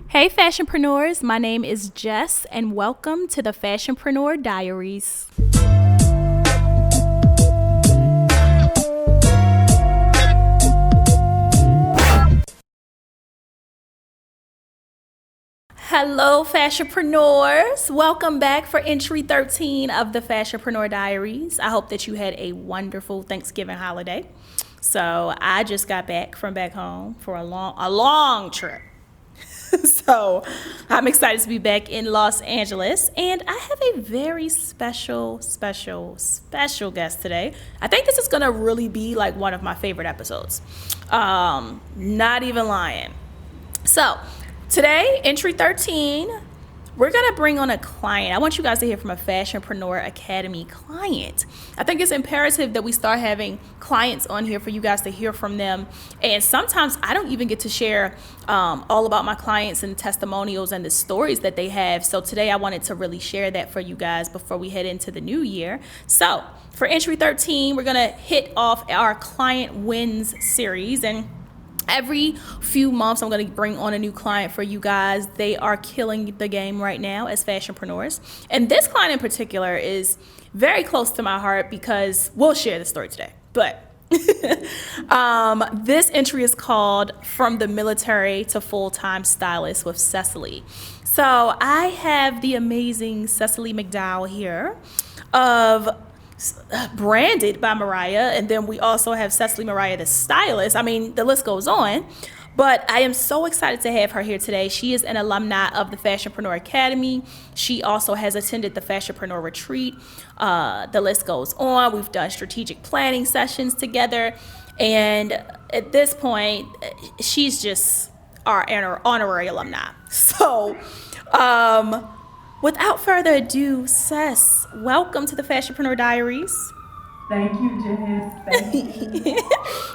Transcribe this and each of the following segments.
Hey Fashionpreneurs, my name is Jess and welcome to the Fashionpreneur Diaries. Hello Fashionpreneurs, welcome back for entry 13 of the Fashionpreneur Diaries. I hope that you had a wonderful Thanksgiving holiday. So I just got back from back home for a long trip. So I'm excited to be back in Los Angeles, and I have a very special guest today. I think this is gonna really be like one of my favorite episodes. Not even lying. So today, entry 13, we're gonna bring on a client. I want you guys to hear from a Fashionpreneur Academy client. I think it's imperative that we start having clients on here for you guys to hear from them. And sometimes I don't even get to share all about my clients and testimonials and the stories that they have. So today I wanted to really share that for you guys before we head into the new year. So for entry 13, we're gonna hit off our client wins series, and every few months, I'm going to bring on a new client for you guys. They are killing the game right now as fashionpreneurs. And this client in particular is very close to my heart because we'll share the story today. But this entry is called From the Military to Full-Time Stylist with Cecily. So I have the amazing Ceceily McDowell here of branded by Maraya, and then we also have Ceceily Maraya, the stylist. I mean, the list goes on, but I am so excited to have her here today. She is an alumni of the Fashionpreneur Academy. She also has attended the Fashionpreneur Retreat. The list goes on. We've done strategic planning sessions together, and at this point, she's just our honorary alumni. So, without further ado, Cess, welcome to the Fashionpreneur Diaries. Thank you, Jess. Thank you.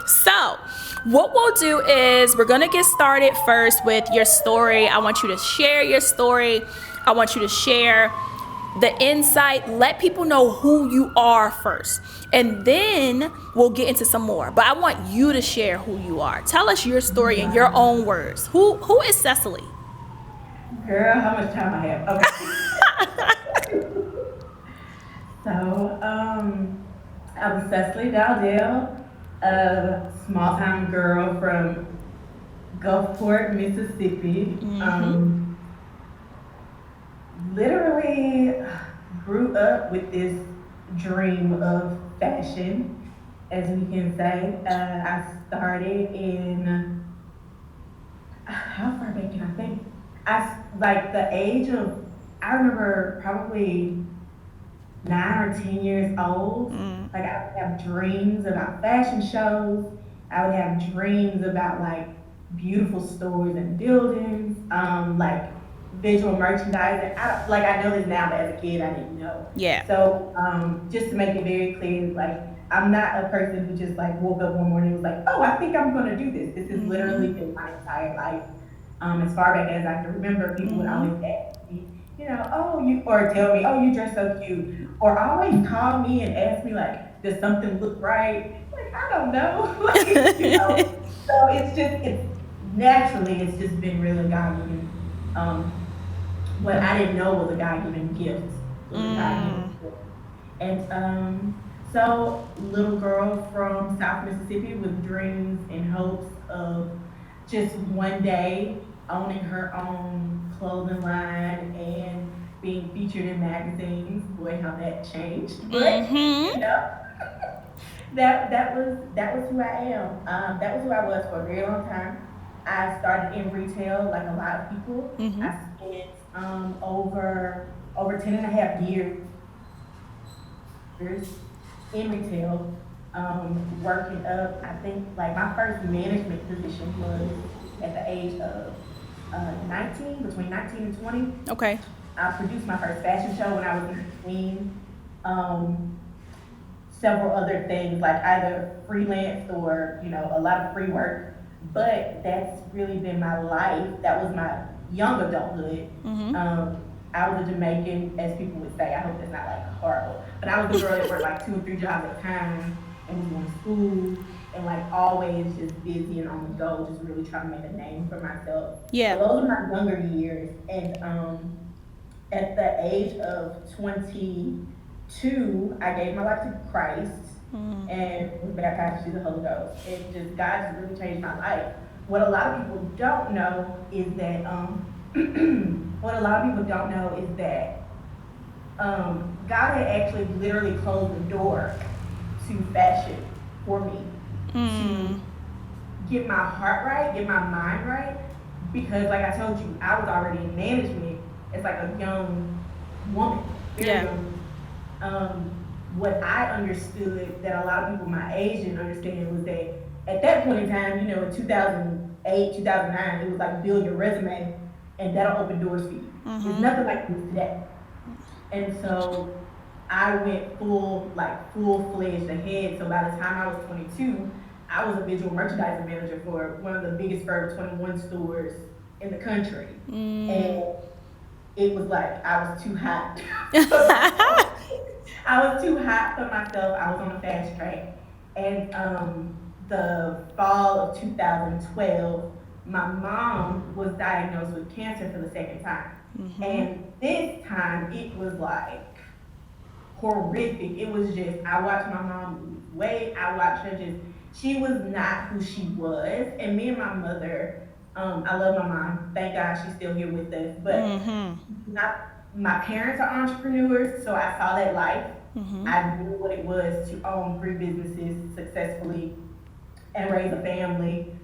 So, what we'll do is we're going to get started first with your story. I want you to share your story. I want you to share the insight. Let people know who you are first. And then we'll get into some more. But I want you to share who you are. Tell us your story in your own words. Who is Cecily? Girl, how much time I have? Okay. So, I was Cecily Dowdell, a small-time girl from Gulfport, Mississippi. Literally grew up with this dream of fashion, as we can say. I started in, how far back can I think? Like the age of, I remember probably 9 or 10 years old. Like I would have dreams about fashion shows. I would have dreams about like beautiful stores and buildings, like visual merchandising. I know this now, but as a kid I didn't know. Yeah. So just to make it very clear, like I'm not a person who just like woke up one morning and was like, oh, I think I'm gonna do this. This has literally been my entire life. As far back as I can remember, people would always ask me, or tell me, oh, you dress so cute, or always call me and ask me like, does something look right? Like, I don't know. So it's just been really God-given. What I didn't know was a God-given gift. Was a God-given gift. And so little girl from South Mississippi with dreams and hopes of just one day owning her own clothing line and being featured in magazines. Boy, how that changed. But that was who I am. That was who I was for a very long time. I started in retail like a lot of people. I spent over 10 and a half years in retail, working up. I think like my first management position was at the age of 19, between 19 and 20. Okay. I produced my first fashion show when I was in between several other things, like either freelance or, a lot of free work. But that's really been my life. That was my young adulthood. I was a Jamaican, as people would say. I hope that's not like horrible. But I was a girl that worked like 2 or 3 jobs at a time. and was going to school and like always just busy and on the go, just really trying to make a name for myself. So Yeah. those are my younger years. And at the age of 22, I gave my life to Christ and was baptized into the Holy Ghost. And just God just really changed my life. What a lot of people don't know is that what a lot of people don't know is that God had actually literally closed the door to fashion for me to get my heart right, get my mind right. Because, like I told you, I was already in management as like a young woman, very Yeah. young. What I understood that a lot of people my age didn't understand was that at that point in time, you know, in 2008, 2009, it was like build your resume and that'll open doors for you. It's nothing like this today. And so I went full fledged ahead. So by the time I was 22, I was a visual merchandising manager for one of the biggest Forever 21 stores in the country. And it was like I was too hot for myself. I was too hot for myself. I was on a fast track. And the fall of 2012, my mom was diagnosed with cancer for the second time. And this time it was like horrific. It was just, I watched my mom lose weight. I watched her just, she was not who she was. And me and my mother, I love my mom. Thank God she's still here with us. But not, my parents are entrepreneurs, so I saw that life. I knew what it was to own 3 businesses successfully and raise a family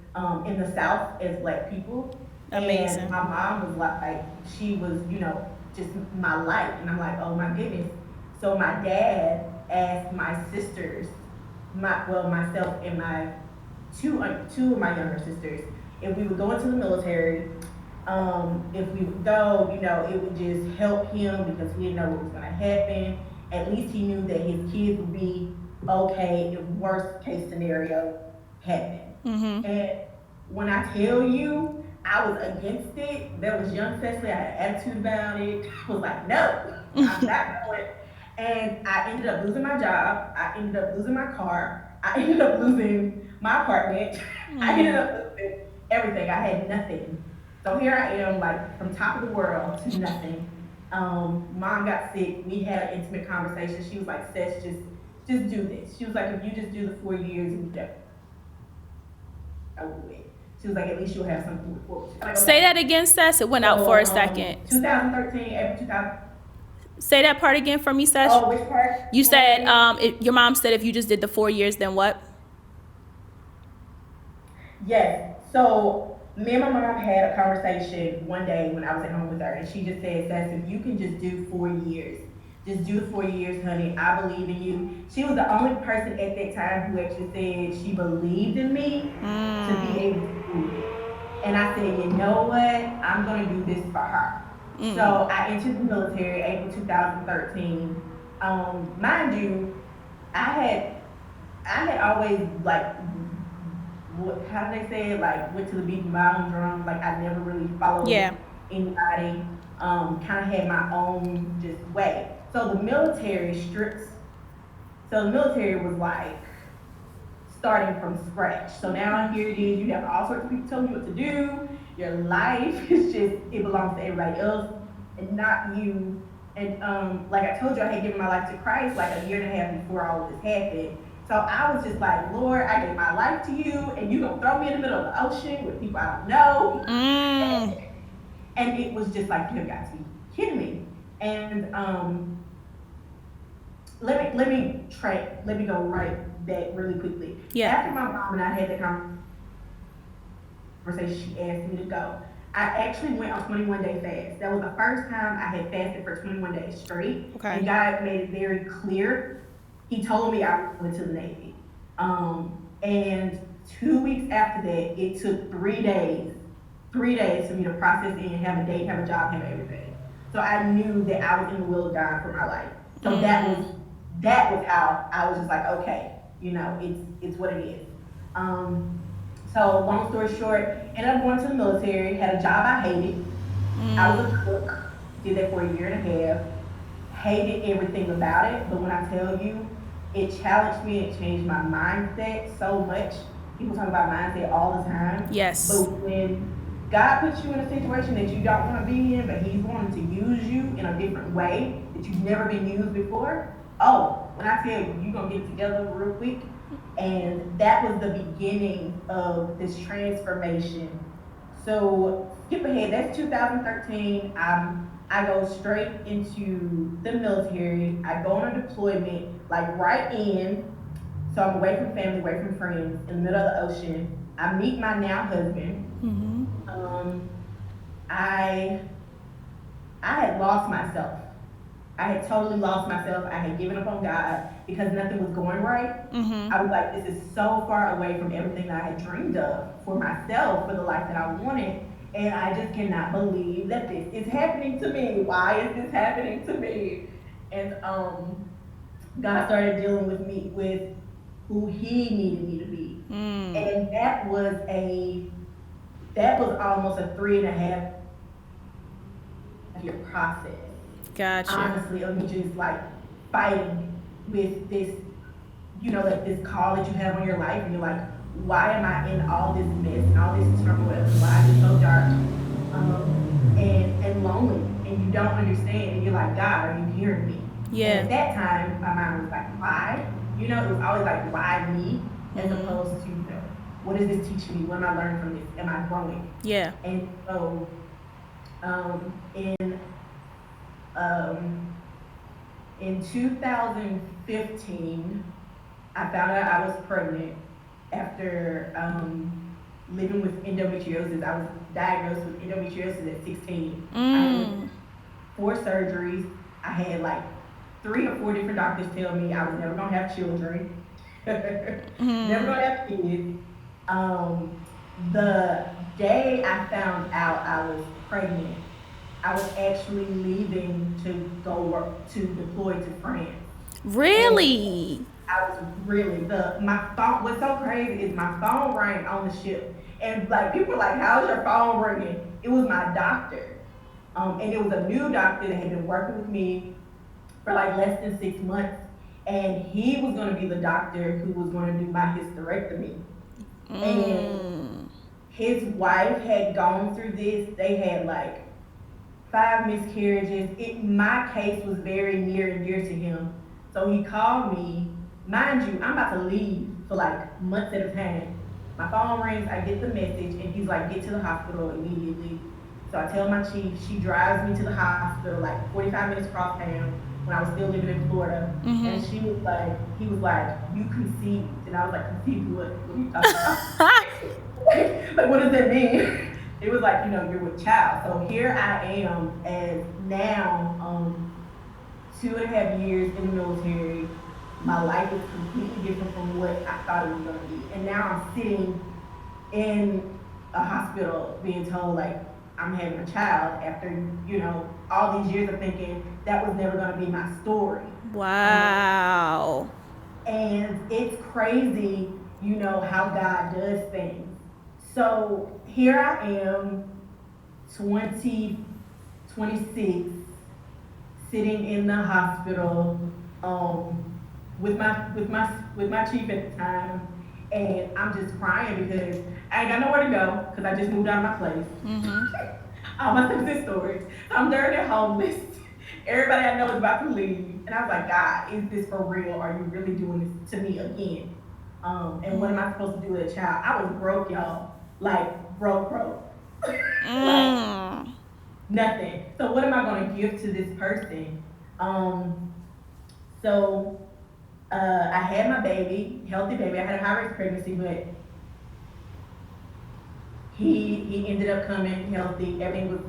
in the South as Black people. Amazing. And my mom was like, she was, you know, just my life. And I'm like, oh my goodness. So my dad asked my sisters, myself and my two of my younger sisters, if we would go into the military. If we would go, you know, it would just help him because he didn't know what was going to happen. At least he knew that his kids would be okay if worst case scenario happened. And when I tell you, I was against it. There was young Cecily. I had an attitude about it. I was like, no, I'm not going. And I ended up losing my job. I ended up losing my car. I ended up losing my apartment. I ended up losing everything. I had nothing. So here I am, like from top of the world to nothing. Mom got sick. We had an intimate conversation. She was like, "Sis, just do this." She was like, "If you just do the 4 years, and you I will do it." She was like, "At least you'll have something to look forward to." Like, Say okay. that again, Sess. It went out for a So, second. 2013, April 2000. Say that part again for me, Sess. Oh, which part? You said your mom said if you just did the 4 years, then what? Yes. So me and my mom had a conversation one day when I was at home with her, and she just said, "Sass, if you can just do 4 years, just do the 4 years, honey. I believe in you." She was the only person at that time who actually said she believed in me to be able to do it. And I said, you know what? I'm gonna do this for her. So I entered the military April 2013. Mind you, I had always like, how do they say it? Like went to the beat of my own drum. Like I never really followed Yeah. anybody. Kind of had my own just way. So the military strips. So the military was like starting from scratch. So now here it is. You have all sorts of people telling you what to do. Your life is just, it belongs to everybody else and not you. And like I told you, I had given my life to Christ like a year and a half before all of this happened. So I was just like, Lord, I gave my life to you, and you gonna throw me in the middle of the ocean with people I don't know. And it was just like, you have got to be kidding me. And let me go right back really quickly. Yeah. After my mom and I had that conversation, she asked me to go. I actually went on 21-day fast. That was the first time I had fasted for 21 days straight. Okay. And God made it very clear. He told me I went to the Navy. And 2 weeks after that, it took 3 days for me to process it and have a date, have a job, have everything. So I knew that I was in the will of God for my life. So that was how I was just like, okay, you know, it's what it is. So long story short, ended up going to the military, had a job I hated. I was a cook, did that for a year and a half, hated everything about it. But when I tell you, it challenged me. It changed my mindset so much. People talk about mindset all the time, but Yes. when God puts you in a situation that you don't want to be in, but He's wanting to use you in a different way that you've never been used before. Oh, when I tell you, you're gonna get it together real quick, and that was the beginning of this transformation. So skip ahead. That's 2013. I go straight into the military. I go on a deployment, like right in. So I'm away from family, away from friends, in the middle of the ocean. I meet my now husband. Mm-hmm. Um, I I had lost myself. I had totally lost myself. I had given up on God because nothing was going right. Mm-hmm. I was like, this is so far away from everything that I had dreamed of for myself, for the life that I wanted. And I just cannot believe that this is happening to me. Why is this happening to me? And God started dealing with me with who He needed me to be. Mm. And that was almost a 3.5 year process, Gotcha. honestly, of me just like fighting with this, like this call that you have on your life, and you're like, why am I in all this mess and all this turmoil? And why is it so dark, and lonely, and you don't understand, and you're like, God, are you hearing me? And Yeah. at that time, my mind was like, why? It was always like, why me, as Mm-hmm. opposed to, what is this teaching me? What am I learning from this? Am I growing? Yeah. And so, in um, in 2015, I found out I was pregnant after living with endometriosis. I was diagnosed with endometriosis at 16. I had went Mm. 4 surgeries. I had like 3 or 4 different doctors tell me I was never gonna have children, never Mm. gonna have kids. The day I found out I was pregnant, I was actually leaving to go work to deploy to France. And Really? I was really the my phone. What's so crazy is my phone rang on the ship, and like people were like, "How's your phone ringing?" It was my doctor, and it was a new doctor that had been working with me for like less than 6 months, and he was going to be the doctor who was going to do my hysterectomy. And Mm. his wife had gone through this. They had like 5 miscarriages. My case was very near and dear to him. So he called me. Mind you, I'm about to leave for like months at a time. My phone rings, I get the message, and he's like, get to the hospital immediately. So I tell my chief, she drives me to the hospital, like 45 minutes across town when I was still living in Florida. And Mm-hmm. he was like, you conceived. And I was like, conceived what? What are you talking about? Like, what does that mean? It was like, you're with child. So here I am as now, 2.5 years in the military. My life is completely different from what I thought it was going to be. And now I'm sitting in a hospital being told, like, I'm having a child after, all these years of thinking that was never going to be my story. Um, Wow. and it's crazy, how God does things. So here I am, 2026, sitting in the hospital, with my chief at the time, and I'm just crying because I ain't got nowhere to go because I just moved out of my place. Mm-hmm. All my stuff's in storage. I'm dirty and homeless. Everybody I know is about to leave. And I was like, God, is this for real? Are you really doing this to me again? And what am I supposed to do with a child? I was broke, y'all. Like, broke. Like, Mm. nothing. So, what am I going to give to this person? Um, so, I had my baby, healthy baby. I had a high risk pregnancy, but he ended up coming healthy. Everything was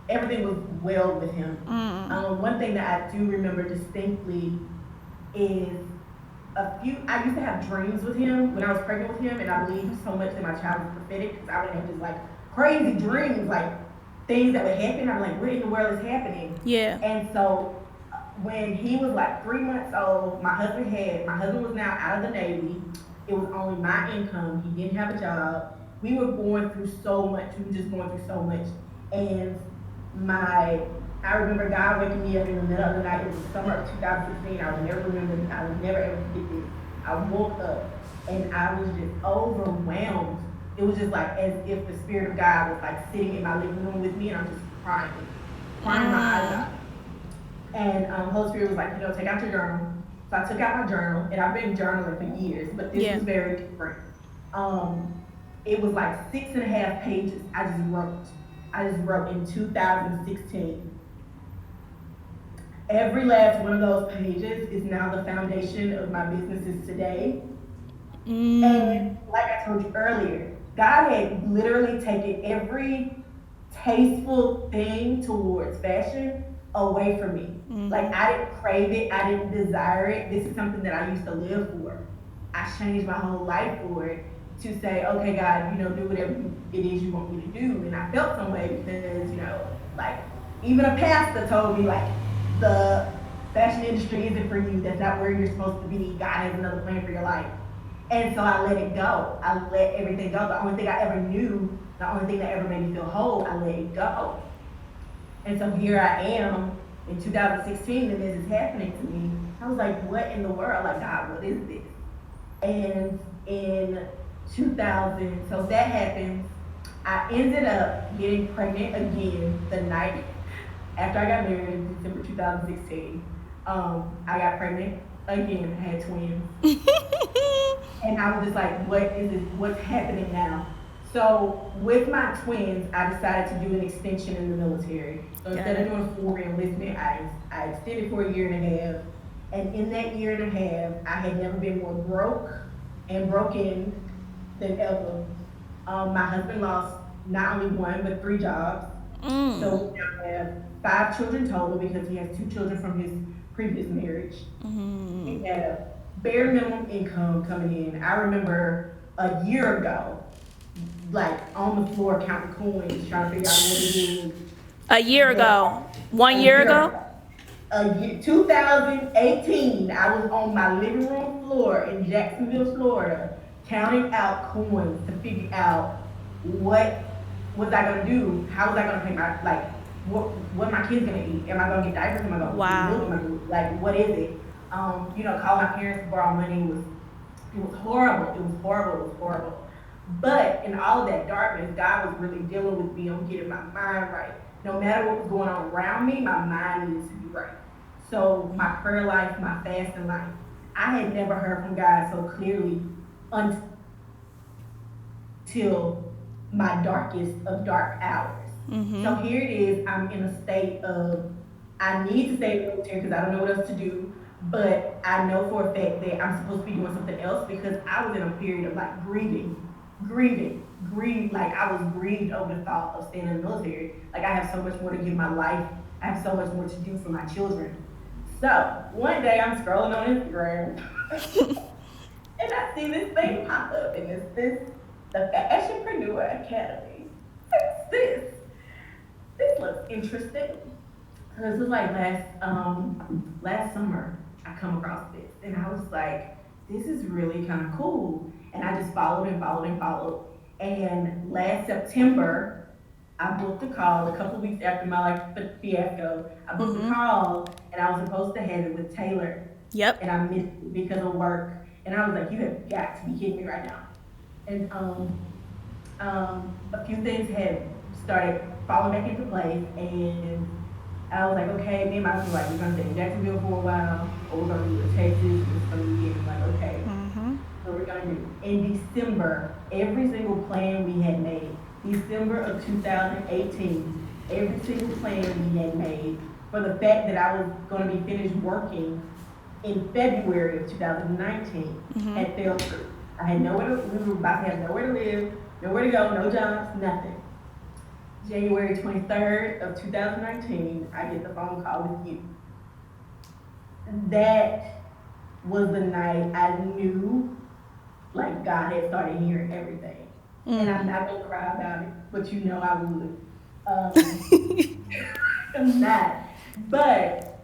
everything was well with him. Mm. One thing that I do remember distinctly is I used to have dreams with him when I was pregnant with him, and I believe so much that my child was prophetic because I would have just like crazy dreams, like things that would happen. I'm like, what in the world is happening? Yeah. And so when he was like 3 months old, my husband was now out of the Navy. It was only my income. He didn't have a job. We were going through so much. We were just going through so much. And my I remember God waking me up in the middle of the night. It was the summer of 2016. I would never ever forget this. I woke up and I was just overwhelmed. It was just like as if the Spirit of God was like sitting in my living room with me, and I'm just crying, crying my eyes Mm. out. And Holy Spirit was like, take out your journal. So I took out my journal, and I've been journaling for years, but this Yeah. was very different. Um, it was like 6.5 pages. I just wrote. I just wrote in 2016. Every last one of those pages is now the foundation of my businesses today. And Mm. like I told you earlier, God had literally taken every tasteful thing towards fashion away from me. Like Mm-hmm. I didn't crave it, I didn't desire it. This is something that I used to live for. I changed my whole life for it to say, okay, God, do whatever it is you want me to do. And I felt some way because, like even a pastor told me like the fashion industry isn't for you. That's not where you're supposed to be. God has another plan for your life. And so I let it go. I let everything go. The only thing I ever knew, the only thing that ever made me feel whole, I let it go. And so here I am in 2016, and this is happening to me. I was like, what in the world? Like, God, what is this? And in 2000, so that happens. I ended up getting pregnant again the night after I got married in December 2016. I got pregnant again, had twins. And I was just like, what is this? What's happening now? So with my twins, I decided to do an extension in the military. So Got instead of it. doing 4 enlistment, I extended for a year and a half. And in that year and a half, I had never been more broke and broken than ever. My husband lost not only one but 3 jobs. So Mm. we now have 5 children total because he has 2 children from his previous marriage. Mm. We had bare minimum income coming in. I remember a year ago, like on the floor counting coins, trying to figure out what it is. A year But ago. One a year year ago? ago, 2018, I was on my living room floor in Jacksonville, Florida, counting out coins to figure out what was I gonna do? How was I gonna pay my like what my kids gonna eat? Am I gonna get diapers? Am I gonna get milk? Am I Wow. gonna, like what is it? Call my parents to borrow money was it was horrible. It was horrible. It was horrible. But in all of that darkness, God was really dealing with me on getting my mind right. No matter what was going on around me, my mind needed to be right. So my prayer life, my fasting life, I had never heard from God so clearly until my darkest of dark hours. So Mm-hmm. here it is, I'm in a state of I need to stay in the military because I don't know what else to do. But I know for a fact that I'm supposed to be doing something else because I was in a period of like grieving. Like I was grieved over the thought of staying in the military. Like I have so much more to give my life. I have so much more to do for my children. So one day I'm scrolling on Instagram and I see this thing pop up, and it's the Fashionpreneur Academy. What's this? This looks interesting. So this was like last summer I come across this, and I was like, this is really kind of cool. And I just followed and followed and followed. And last September, I booked a call a couple of weeks after my like fiasco. I booked a Mm-hmm. call, and I was supposed to have it with Taylor, Yep. and I missed it because of work. And I was like, you have got to be kidding me right now. And a few things had started falling back into place, and I was like, okay, me and my husband were like, we're gonna stay in Jacksonville for a while, or we're gonna move to Texas, and it's gonna be it. I'm like, okay, Mm-hmm. what we're gonna do. In December, every single plan we had made, December of 2018, every single plan we had made for the fact that I was gonna be finished working in February of 2019 Mm-hmm. had fell through. I had we were about to have nowhere to live, nowhere to go, no jobs, nothing. January 23rd of 2019, I get the phone call with you. That was the night I knew like God had started hearing everything. And I'm Mm. not gonna cry about it, but you know I would. Um, I'm not. But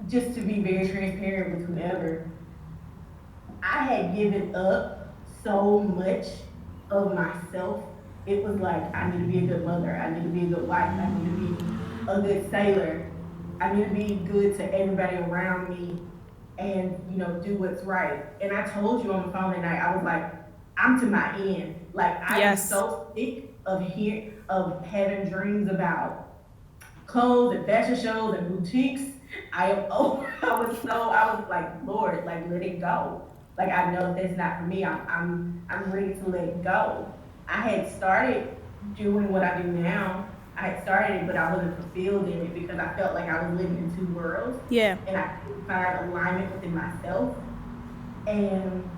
just to be very transparent with whoever, I had given up so much of myself it was like, I need to be a good mother. I need to be a good wife. I need to be a good sailor. I need to be good to everybody around me and, do what's right. And I told you on the phone that night, I was like, I'm to my end. Like, I am Yes. so sick of having dreams about clothes and fashion shows and boutiques. I am over. I was like, Lord, like let it go. Like I know that's not for me. I'm ready to let it go. I had started doing what I do now. I had started it, but I wasn't fulfilled in it because I felt like I was living in two worlds, Yeah. and I couldn't find alignment within myself. And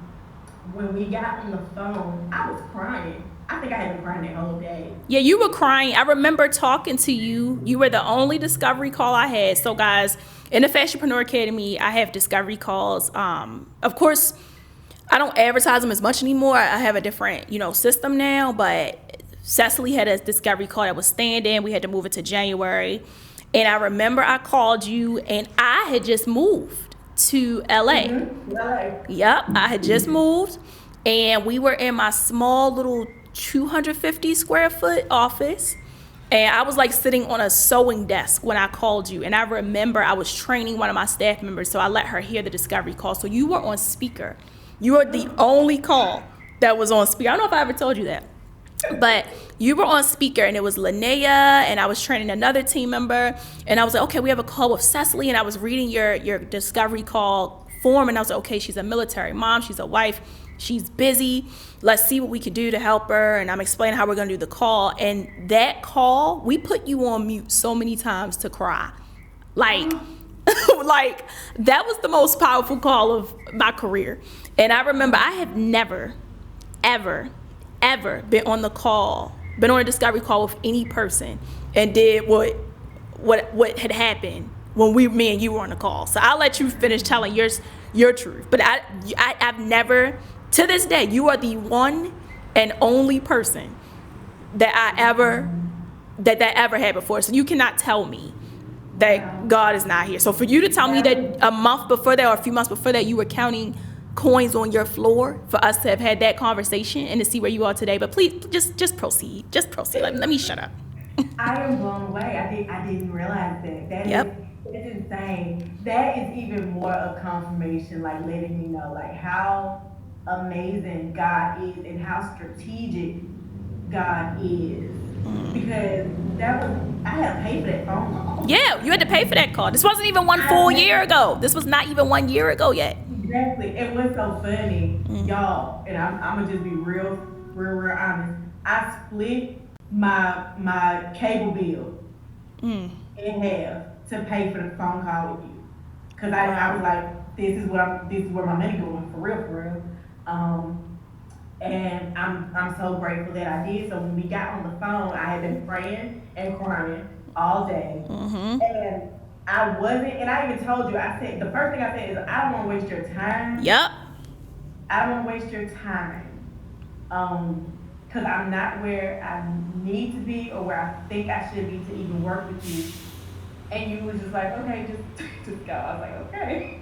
when we got on the phone, I was crying. I think I had been crying that whole day. Yeah, you were crying. I remember talking to you. You were the only discovery call I had. So, guys, in the Fashionpreneur Academy, I have discovery calls. Of course, I don't advertise them as much anymore. I have a different, system now. But Cecily had a discovery call that was standing. We had to move it to January. And I remember I called you, and I had just moved to LA. Mm-hmm. LA. Yep, I had just moved, and we were in my small little 250 square foot office, and I was like sitting on a sewing desk when I called you. And I remember I was training one of my staff members, so I let her hear the discovery call. So you were on speaker. You were the only call that was on speaker. I don't know if I ever told you that, but you were on speaker, and it was Linnea, and I was training another team member, and I was like, okay, we have a call with Cecily, and I was reading your discovery call form, and I was like, okay, she's a military mom, she's a wife, she's busy, let's see what we can do to help her. And I'm explaining how we're gonna do the call. And that call, we put you on mute so many times to cry. Like, like that was the most powerful call of my career. And I remember I had never, ever been on a discovery call with any person and did what had happened when me and you were on the call. So I'll let you finish telling your truth. But I've never, to this day, you are the one and only person that I ever had before. So you cannot tell me that God is not here. So for you to tell me that a month before that or a few months before that you were counting coins on your floor, for us to have had that conversation and to see where you are today. But please, just proceed. Just proceed. Let me shut up. I am blown away. I didn't realize that. That's insane. That is even more of confirmation, like letting me know like how amazing God is and how strategic God is. Because I had to pay for that phone call. Yeah, you had to pay for that call. This wasn't even one full year ago. This was not even 1 year ago yet. Exactly. And what's so funny, y'all, and I'm gonna just be real honest. I split my cable bill in half to pay for the phone call with you, cause I was like, this is where my money going, for real. And I'm so grateful that I did. So when we got on the phone, I had been praying and crying all day, and I wasn't. And I even told you, I said the first thing I said is, I don't want to waste your time. Yep. I don't want to waste your time. Because I'm not where I need to be or where I think I should be to even work with you. And you was just like, okay, just go. I was like, okay.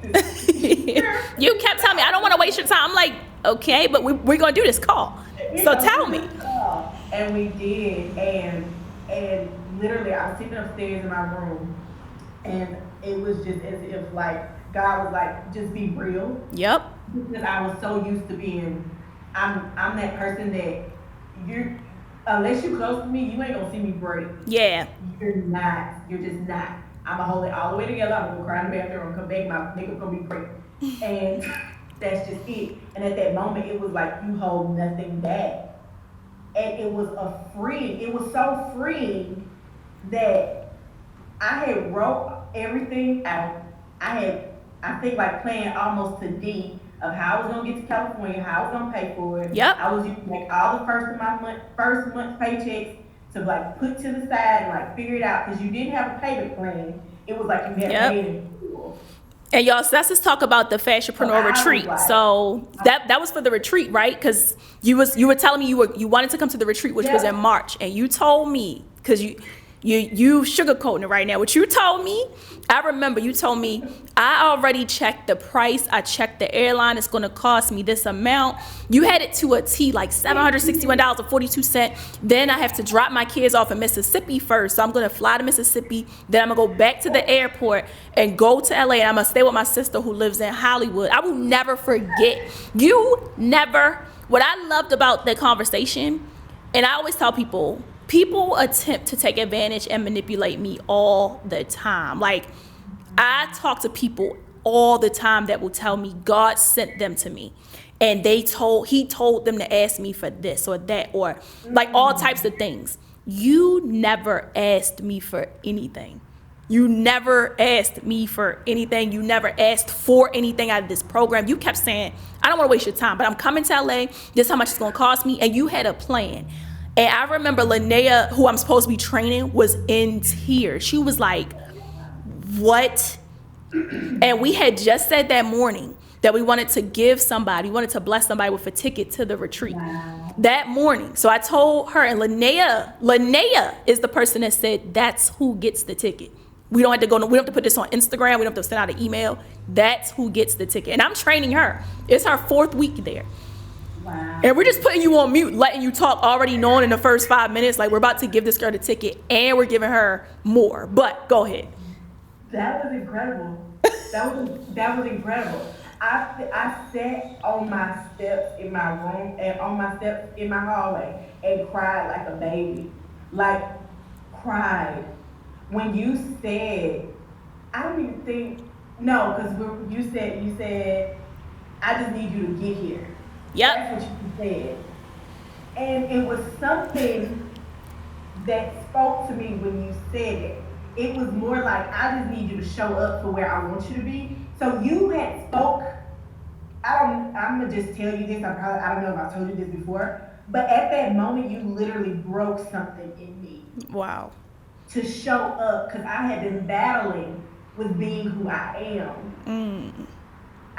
You kept telling me, I don't want to waste your time. I'm like, okay, but we're going to do this call. So tell me. And we did. And literally, I was sitting upstairs in my room. And it was just as if like, God was like, just be real. Yep. Because I was so used to being, I'm that person that unless you close to me, you ain't gonna see me break. Yeah. You're just not. I'm gonna hold it all the way together. I'm gonna cry in the bathroom and come back. My makeup gonna be great. And that's just it. And at that moment, it was like you hold nothing back. And it was so freeing that I had wrote everything out. I think like planned almost to D of how I was gonna get to California, how I was gonna pay for it. Yep. I was using like all the first month paychecks to like put to the side and like figure it out, because you didn't have a payment plan. It was like you had paid in full. And y'all, so let's just talk about the Fashionpreneur retreat. Like, so that was for the retreat, right? Because you were telling me you wanted to come to the retreat, which was in March, and you told me because You sugarcoating it right now. What you told me, I remember you told me, I already checked the price. I checked the airline. It's going to cost me this amount. You had it to a T, like $761.42. Then I have to drop my kids off in Mississippi first. So I'm going to fly to Mississippi. Then I'm going to go back to the airport and go to LA. And I'm going to stay with my sister who lives in Hollywood. I will never forget. What I loved about the conversation, and I always tell people attempt to take advantage and manipulate me all the time. Like, I talk to people all the time that will tell me God sent them to me. And he told them to ask me for this or that, or like all types of things. You never asked me for anything. You never asked me for anything. You never asked for anything out of this program. You kept saying, I don't want to waste your time, but I'm coming to LA. This is how much it's going to cost me. And you had a plan. And I remember Linnea, who I'm supposed to be training, was in tears. She was like, what? And we had just said that morning that we wanted to bless somebody with a ticket to the retreat. Wow. That morning. So I told her, and Linnea is the person that said, that's who gets the ticket. We don't have to put this on Instagram. We don't have to send out an email. That's who gets the ticket. And I'm training her. It's her 4th week there. Wow. And we're just putting you on mute, letting you talk, already knowing in the first 5 minutes, like, we're about to give this girl the ticket and we're giving her more. But go ahead. That was incredible. That was incredible. I sat on my steps in my room and on my steps in my hallway and cried like a baby. Like, cried. When you said, I don't even think, no, because you said, I just need you to get here. Yep. That's what you said. And it was something that spoke to me when you said it. It was more like, I just need you to show up for where I want you to be. So you had spoke, I'm gonna just tell you this, I don't know if I told you this before, but at that moment you literally broke something in me. Wow. To show up, because I had been battling with being who I am.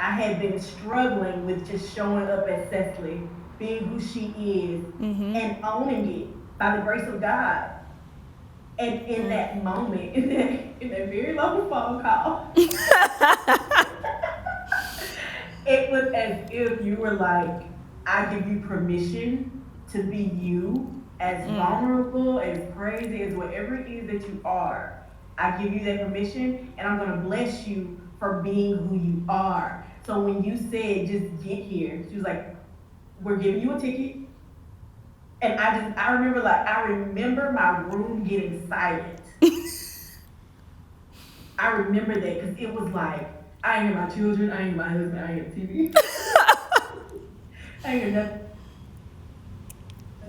I had been struggling with just showing up as Cecily, being who she is, and owning it by the grace of God. And in that moment, in that very long phone call, it was as if you were like, I give you permission to be you, as vulnerable, as crazy, as whatever it is that you are. I give you that permission, and I'm gonna bless you for being who you are. So when you said, just get here, she was like, we're giving you a ticket. And I remember my room getting silent. I remember that because it was like, I ain't hear my children, I ain't hear my husband, I ain't hear TV. I ain't hear nothing.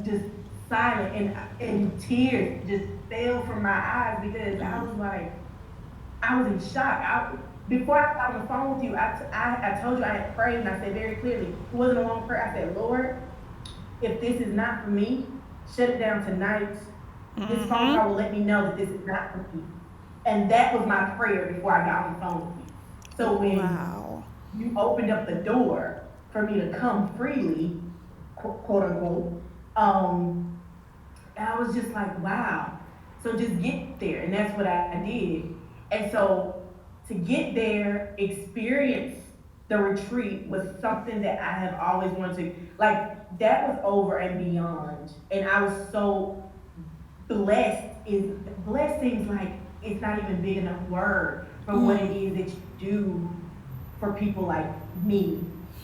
Just silent, and tears just fell from my eyes because I was like, I was in shock. Before I got on the phone with you, I told you I had prayed, and I said very clearly, it wasn't a long prayer. I said, Lord, if this is not for me, shut it down tonight. This phone call will let me know that this is not for me. And that was my prayer before I got on the phone with you. So when you opened up the door for me to come freely, quote unquote, I was just like, wow. So just get there. And that's what I did. And so to get there, experience the retreat was something that I have always wanted to, like, that was over and beyond. And I was so blessed. Blessed seems like it's not even big enough word for what it is that you do for people like me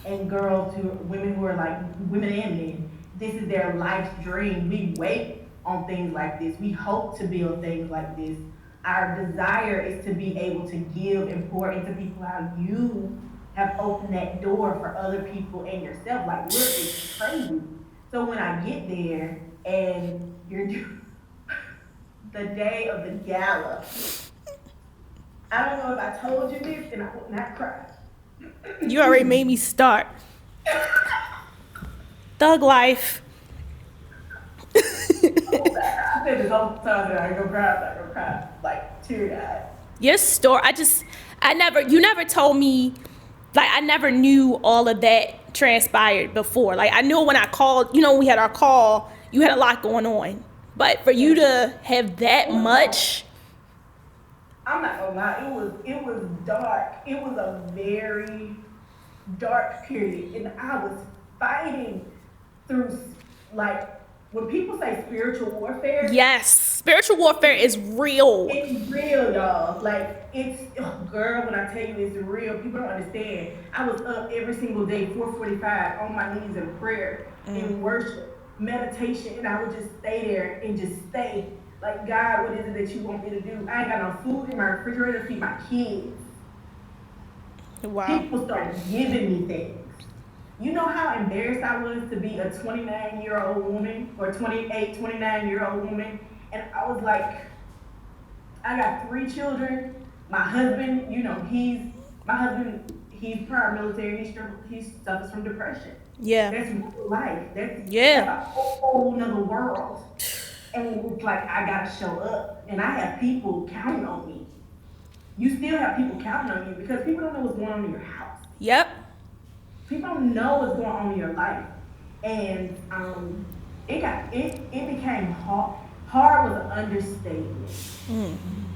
and women who are like, women and men. This is their life's dream. We wait on things like this. We hope to build things like this. Our desire is to be able to give and pour into people how you have opened that door for other people and yourself. Like, it's crazy. So when I get there and you're the day of the gala, I don't know if I told you this and I would not cry. You already made me start. Thug life. I said this all the time that I ain't gonna cry, like teary-eyed. Your story, you never told me, like, I never knew all of that transpired before. Like, I knew when I called, when we had our call, you had a lot going on. But for you And to have it that was dark. much, I'm not gonna lie, it was dark. It was a very dark period, and I was fighting through, like, when people say spiritual warfare, yes, spiritual warfare is real. it's real, y'all. Like, it's, oh, girl, when I tell you it's real, people don't understand. I was up every single day, 4:45, on my knees in prayer, in worship, meditation, and I would just stay there and just stay. Like, God, what is it that you want me to do? I ain't got no food in my refrigerator to feed my kids. Wow. People started giving me things. You know how embarrassed I was to be a 29-year-old woman, or 28, 29-year-old woman? And I was like, I got 3 children. My husband, my husband, he's prior military. He suffers from depression. Yeah. That's real life. That's Yeah. a whole nother world. And it's like, I gotta show up, and I have people counting on me. You still have people counting on you because people don't know what's going on in your house. Yep. People don't know what's going on in your life, and it became hard. Hard was an understatement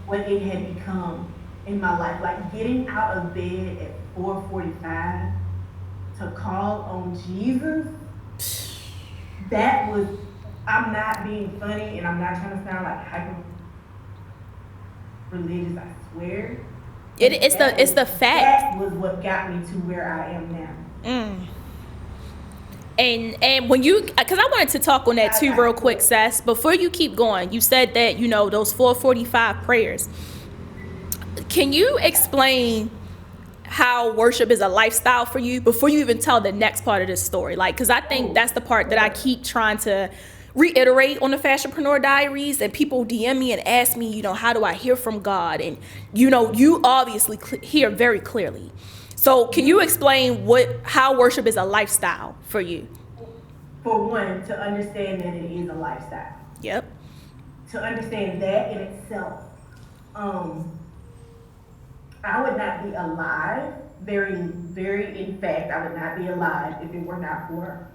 what it had become in my life. Like, getting out of bed at 4:45 to call on Jesus. That was. I'm not being funny, and I'm not trying to sound like hyper religious. I swear. But It's the fact. that was what got me to where I am now. And when you, because I wanted to talk on that too real quick, Cess. Before you keep going, you said that those 4:45 prayers. Can you explain how worship is a lifestyle for you before you even tell the next part of this story? Like, because I think that's the part that I keep trying to reiterate on the Fashionpreneur Diaries, and people DM me and ask me, how do I hear from God? And you obviously hear very clearly. So can you explain how worship is a lifestyle for you? For one, to understand that it is a lifestyle. Yep. To understand that in itself, I would not be alive. Very, very, in fact, I would not be alive if it were not for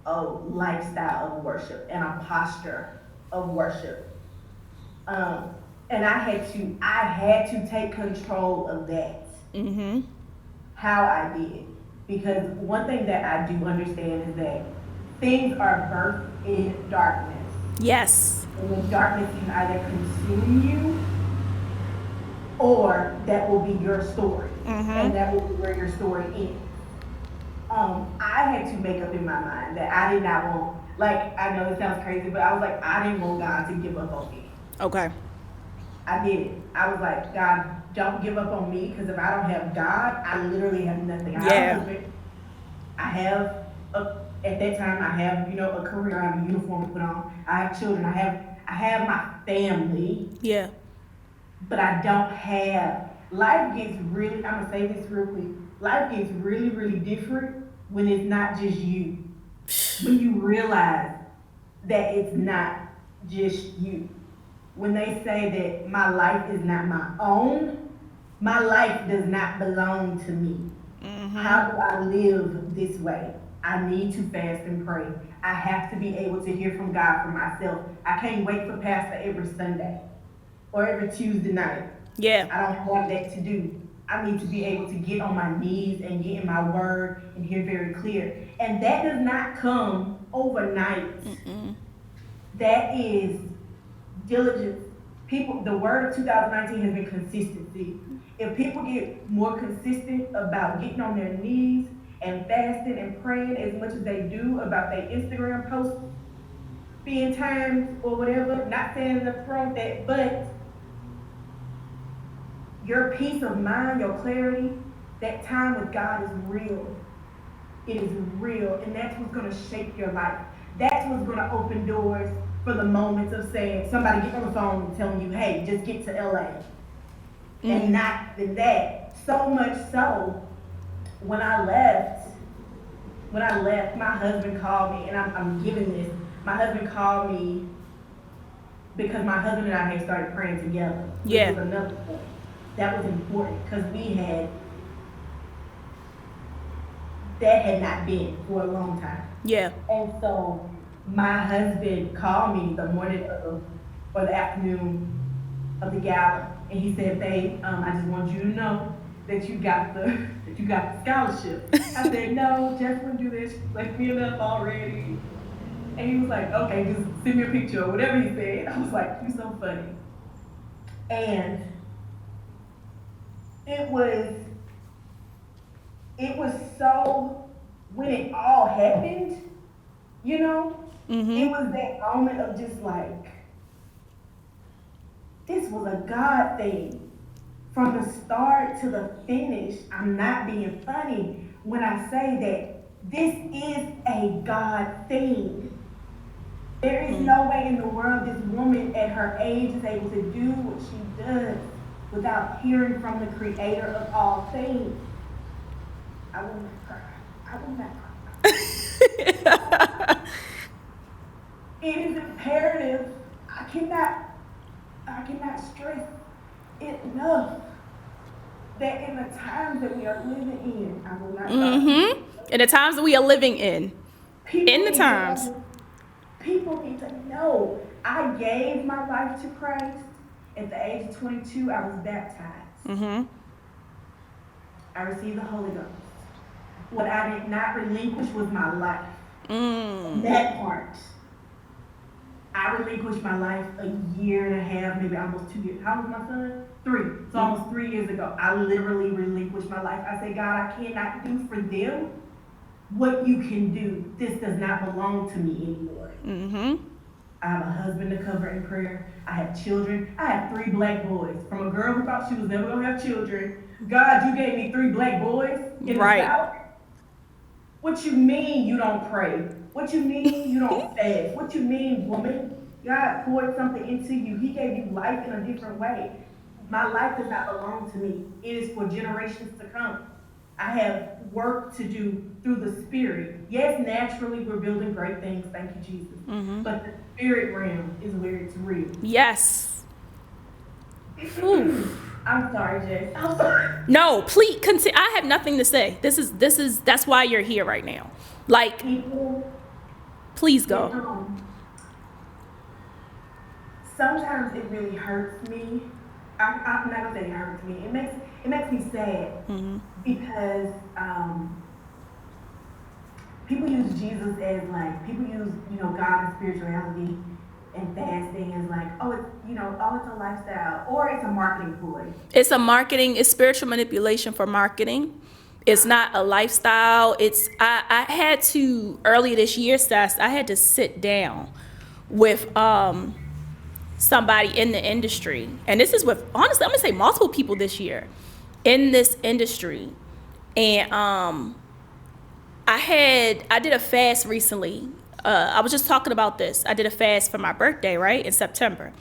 a lifestyle of worship and a posture of worship. And I had to take control of that. How I did. Because one thing that I do understand is that things are birthed in darkness. Yes. And the darkness can either consume you, or that will be your story. And that will be where your story ends. I had to make up in my mind that I did not want, like, I know it sounds crazy, but I was like, I didn't want God to give up on me. Okay. I did it. I was like, God, don't give up on me, because if I don't have God, I literally have nothing. At that time, I have, a career, I have a uniform to put on, I have children, I have my family. Yeah. But I don't have, life gets really, I'm gonna say this real quick, life gets really, really different when it's not just you. When you realize that it's not just you. When they say that my life is not my own, my life does not belong to me. How do I live this way? I need to fast and pray. I have to be able to hear from God for myself. I can't wait for Pastor every Sunday or every Tuesday night. Yeah. I don't have that to do. I need to be able to get on my knees and get in my word and hear very clear. And that does not come overnight. That is diligence. The word of 2019 has been consistency. If people get more consistent about getting on their knees and fasting and praying as much as they do about their Instagram posts being timed or whatever, not saying up front that, but your peace of mind, your clarity, that time with God is real. It is real, and that's what's going to shape your life. That's what's going to open doors for the moments of saying, somebody get on the phone and telling you, hey, just get to LA. And not that. So much so, when I left, my husband called me, and I'm giving this. My husband called me because my husband and I had started praying together. Yeah. Which was another point. That was important because that had not been for a long time. Yeah. And so my husband called me the morning of, or the afternoon of the gala, and he said, "Babe, I just want you to know that you got the that you got the scholarship." I said, "No, Jeff wouldn't do this. Like me enough already." And he was like, "Okay, just send me a picture," or whatever he said. I was like, "You're so funny." And it was it was so, when it all happened, you know, it was that moment of just like, this was a God thing. From the start to the finish, I'm not being funny when I say that this is a God thing. There is no way in the world this woman at her age is able to do what she does without hearing from the creator of all things. I will not cry. I will not cry. It is imperative. I cannot stress it enough that in the times that we are living in, I will not cry. In the times that we are living in. People In the need times. people need to know. I gave my life to Christ at the age of 22. I was baptized. I received the Holy Ghost. What I did not relinquish was my life. That part. I relinquished my life a year and a half, maybe almost 2 years. How old was my son? 3. So almost 3 years ago, I literally relinquished my life. I said, God, I cannot do for them what you can do. This does not belong to me anymore. I have a husband to cover in prayer. I have children. I have 3 black boys. From a girl who thought she was never going to have children, God, you gave me 3 black boys in the South. What you mean you don't pray? What you mean you don't fast? What you mean, woman? God poured something into you. He gave you life in a different way. My life does not belong to me. It is for generations to come. I have work to do through the Spirit. Yes, naturally we're building great things. Thank you, Jesus. But the Spirit realm is where it's real. Yes. I'm sorry, Jess. I'm sorry. No, please continue. I have nothing to say. That's why you're here right now. Like, People, please go. Sometimes it really hurts me. I'm not gonna say it hurts me. It makes me sad because people use Jesus as like, people use God and spirituality and fasting as like, oh, it's it's a lifestyle, or it's a marketing ploy. It's spiritual manipulation for marketing. It's not a lifestyle. I had to, earlier this year, Stas, I had to sit down with somebody in the industry. And this is with, honestly, I'm gonna say multiple people this year in this industry. And I did a fast recently. I was just talking about this. I did a fast for my birthday, right, in September.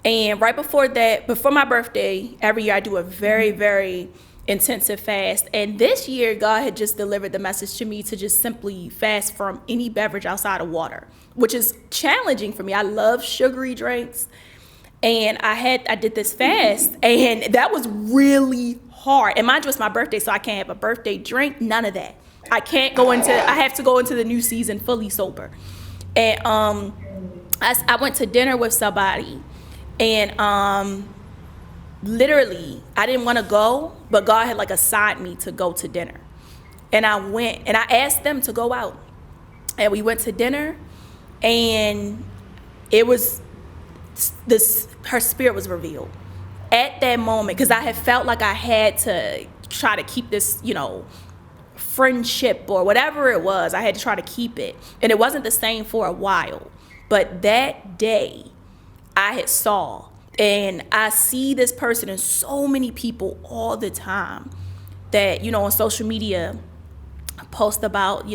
And right before that, before my birthday, every year I do a very, very intensive fast. And this year, God had just delivered the message to me to just simply fast from any beverage outside of water, which is challenging for me. I love sugary drinks. And I did this fast, and that was really hard. And mind you, it's my birthday, so I can't have a birthday drink, none of that. I have to go into the new season fully sober. And I went to dinner with somebody, and literally, I didn't want to go, but God had like assigned me to go to dinner. And I went, and I asked them to go out. And we went to dinner, and it was her spirit was revealed at that moment, because I had felt like I had to try to keep this, friendship or whatever it was. I had to try to keep it, and it wasn't the same for a while. But that day, I had saw, and I see this person and so many people all the time that on social media post about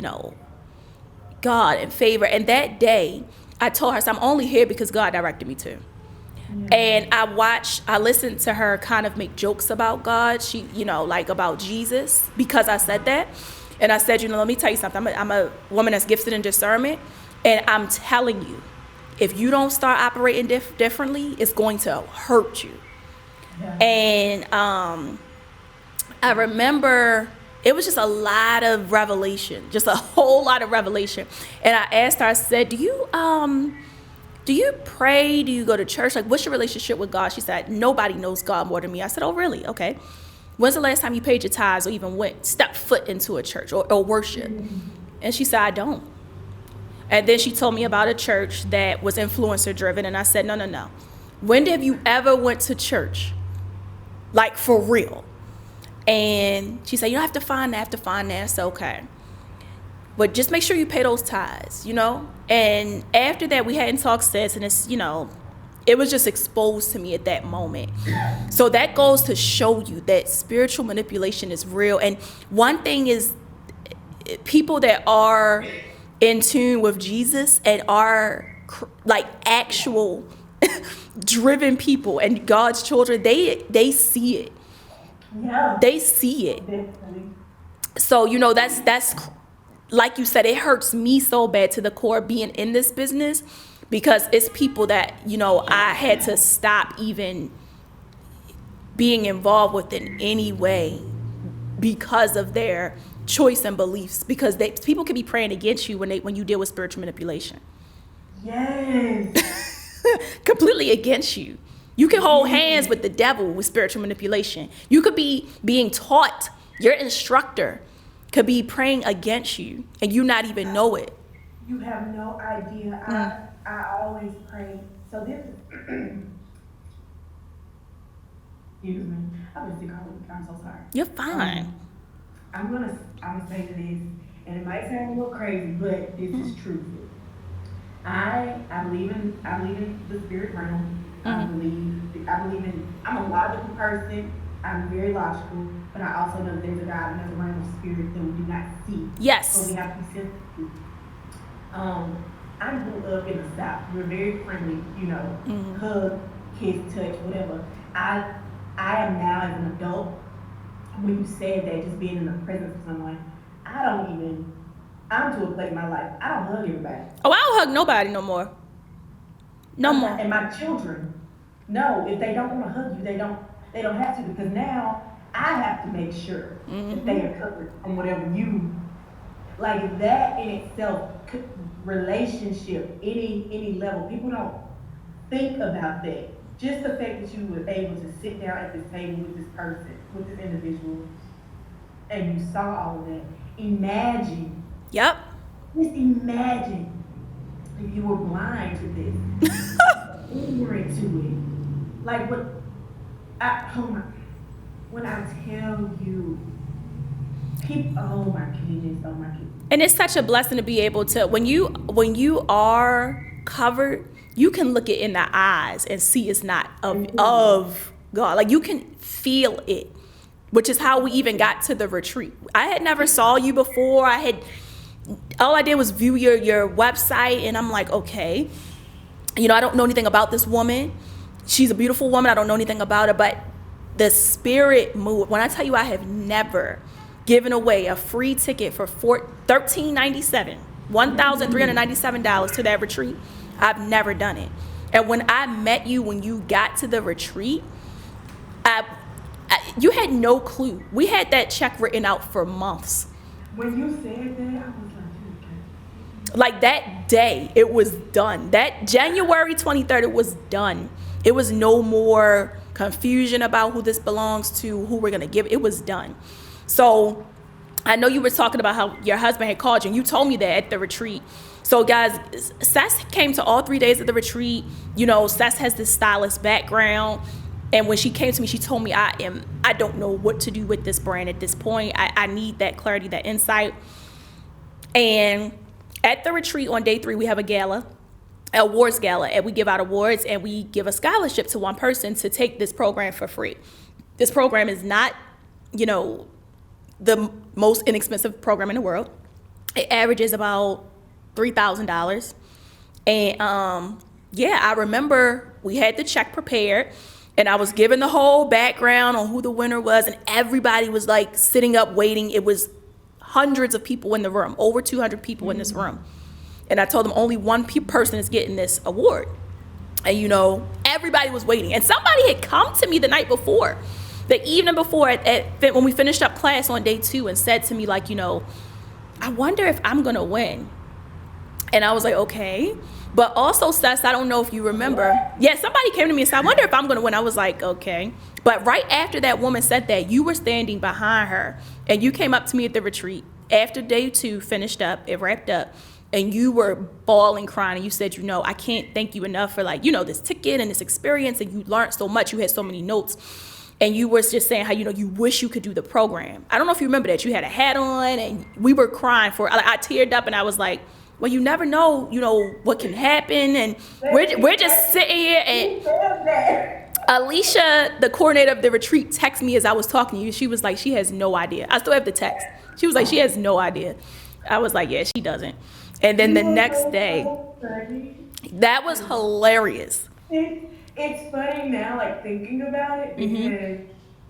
God and favor. And that day, I told her, so I'm only here because God directed me to. Yeah. And I listened to her kind of make jokes about God, she, like about Jesus, because I said that. And I said, let me tell you something. I'm a woman that's gifted in discernment. And I'm telling you, if you don't start operating differently, it's going to hurt you. Yeah. And I remember it was just a lot of revelation, just a whole lot of revelation. And I asked her, I said, do you pray? Do you go to church? Like, what's your relationship with God? She said, nobody knows God more than me. I said, oh, really? Okay. When's the last time you paid your tithes or even stepped foot into a church or worship? And she said, I don't. And then she told me about a church that was influencer driven. And I said, no. When have you ever went to church? Like, for real? And she said, you don't have to find that. It's okay. But just make sure you pay those tithes, And after that, we hadn't talked since. And it's, it was just exposed to me at that moment. So that goes to show you that spiritual manipulation is real. And one thing is, people that are in tune with Jesus and are like actual driven people and God's children, they see it. Yeah. They see it. Definitely. So, that's like you said, it hurts me so bad to the core being in this business, because it's people that, I had to stop even being involved with in any way because of their choice and beliefs, because people can be praying against you when you deal with spiritual manipulation. Yes. Completely against you. You can hold hands with the devil with spiritual manipulation. You could be being taught, your instructor could be praying against you and you not even know it. You have no idea. I always pray. So this is, excuse me. I've been sick all week. I'm so sorry. You're fine. I'm gonna say this, and it might sound a little crazy, but this is truthful. I believe in the spirit realm. I'm a logical person. I'm very logical, but I also know there's a God and there's a realm of spirit that we do not see. Yes. So we have to be sensitive. I grew up in the South. We're very friendly, hug, kiss, touch, whatever. I am now as an adult. When you said that, just being in the presence of someone, I'm to a place in my life, I don't hug everybody. Oh, I don't hug nobody no more. No more. And my children, no, if they don't want to hug you, they don't have to, because now I have to make sure that they are covered from whatever you, like that in itself, relationship, any level, people don't think about that. Just the fact that you were able to sit down at this table with this person, with this individual, and you saw all of that. Imagine. Yep. Just imagine if you were blind to this, ignorant to it. Like when I tell you, oh my goodness. And it's such a blessing to be able to, when you are covered, you can look it in the eyes and see it's not of God. Like, you can feel it, which is how we even got to the retreat. I had never saw you before. All I did was view your website, and I'm like, okay, I don't know anything about this woman. She's a beautiful woman. I don't know anything about her, but the spirit moved. When I tell you, I have never given away a free ticket for $1,397 to that retreat. I've never done it. And when I met you, when you got to the retreat, you had no clue. We had that check written out for months. When you said that, I was like, that day, it was done. That January 23rd, it was done. It was no more confusion about who this belongs to, who we're going to give. It was done. So I know you were talking about how your husband had called you, and you told me that at the retreat. So guys, Cess came to all 3 days of the retreat. Cess has this stylist background. And when she came to me, she told me, I don't know what to do with this brand at this point. I need that clarity, that insight. And at the retreat on day 3, we have a gala, awards gala, and we give out awards, and we give a scholarship to one person to take this program for free. This program is not, the most inexpensive program in the world. It averages about $3,000. And I remember we had the check prepared, and I was given the whole background on who the winner was, and everybody was like sitting up waiting. It was hundreds of people in the room, over 200 people in this room. And I told them only one person is getting this award. And everybody was waiting. And somebody had come to me the night before. the evening before when we finished up class on day 2 and said to me, like, I wonder if I'm going to win. And I was like, okay. But also, Seth, I don't know if you remember. Yeah, somebody came to me and said, I wonder if I'm going to win. I was like, okay. But right after that woman said that, you were standing behind her. And you came up to me at the retreat. After day 2 finished up, it wrapped up. And you were bawling, crying. And you said, I can't thank you enough for, like, this ticket and this experience. And you learned so much. You had so many notes. And you was just saying how, you wish you could do the program. I don't know if you remember that. You had a hat on and we were crying I teared up and I was like, well, you never know, what can happen. And we're just sitting here, and Alicia, the coordinator of the retreat, texted me as I was talking to you. She was like, she has no idea. I still have the text. She was like, she has no idea. I was like, yeah, she doesn't. And then the next day, that was hilarious. It's funny now, like, thinking about it, because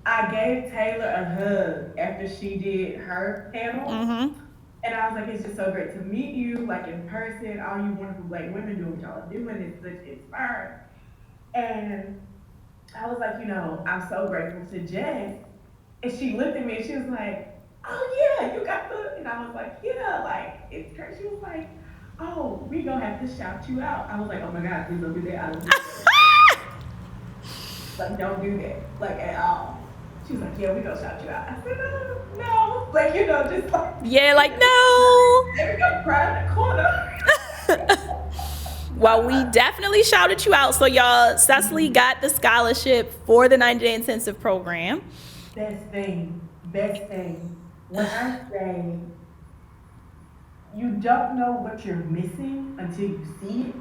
I gave Taylor a hug after she did her panel. And I was like, it's just so great to meet you, like, in person, all you wonderful Black women doing what y'all are doing is such inspiring. And I was like, I'm so grateful to Jess. And she looked at me and she was like, oh yeah, you got the, and I was like, yeah, like, it's her. She was like, oh, we gonna have to shout you out. I was like, oh my God, please don't do that. I don't do that. Like, don't do that, like, at all. She was like, yeah, we gonna shout you out. I said, no, like, just like, yeah, like, no. Let me go cry in the corner. Well, we definitely shouted you out. So, y'all, Cecily got the scholarship for the 90-day intensive program. Best thing. When I say you don't know what you're missing until you see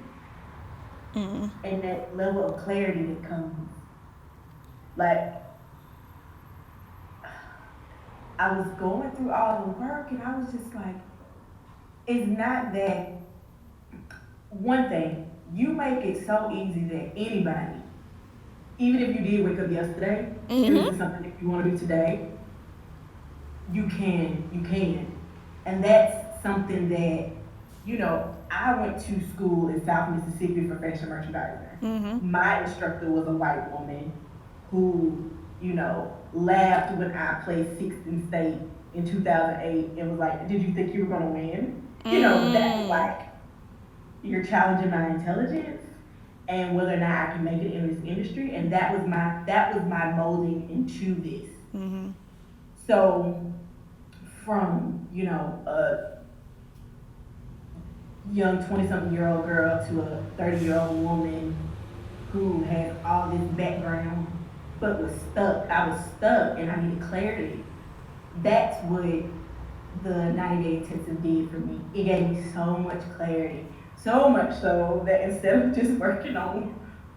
it, and that level of clarity that comes. Like, I was going through all the work and I was just like, it's not that. One thing, you make it so easy that anybody, even if you did wake up yesterday, and this is something that you want to do today, you can. And that's something that, I went to school in South Mississippi for fashion merchandiser. My instructor was a white woman who, laughed when I placed 6th in state in 2008 and was like, did you think you were going to win? That's like, you're challenging my intelligence and whether or not I can make it in this industry. And that was my molding into this. So from, a young 20-something-year-old girl to a 30-year-old woman who has all this background but was stuck. I was stuck and I needed clarity. That's what the 90-day intensive did for me. It gave me so much clarity. So much so that instead of just working on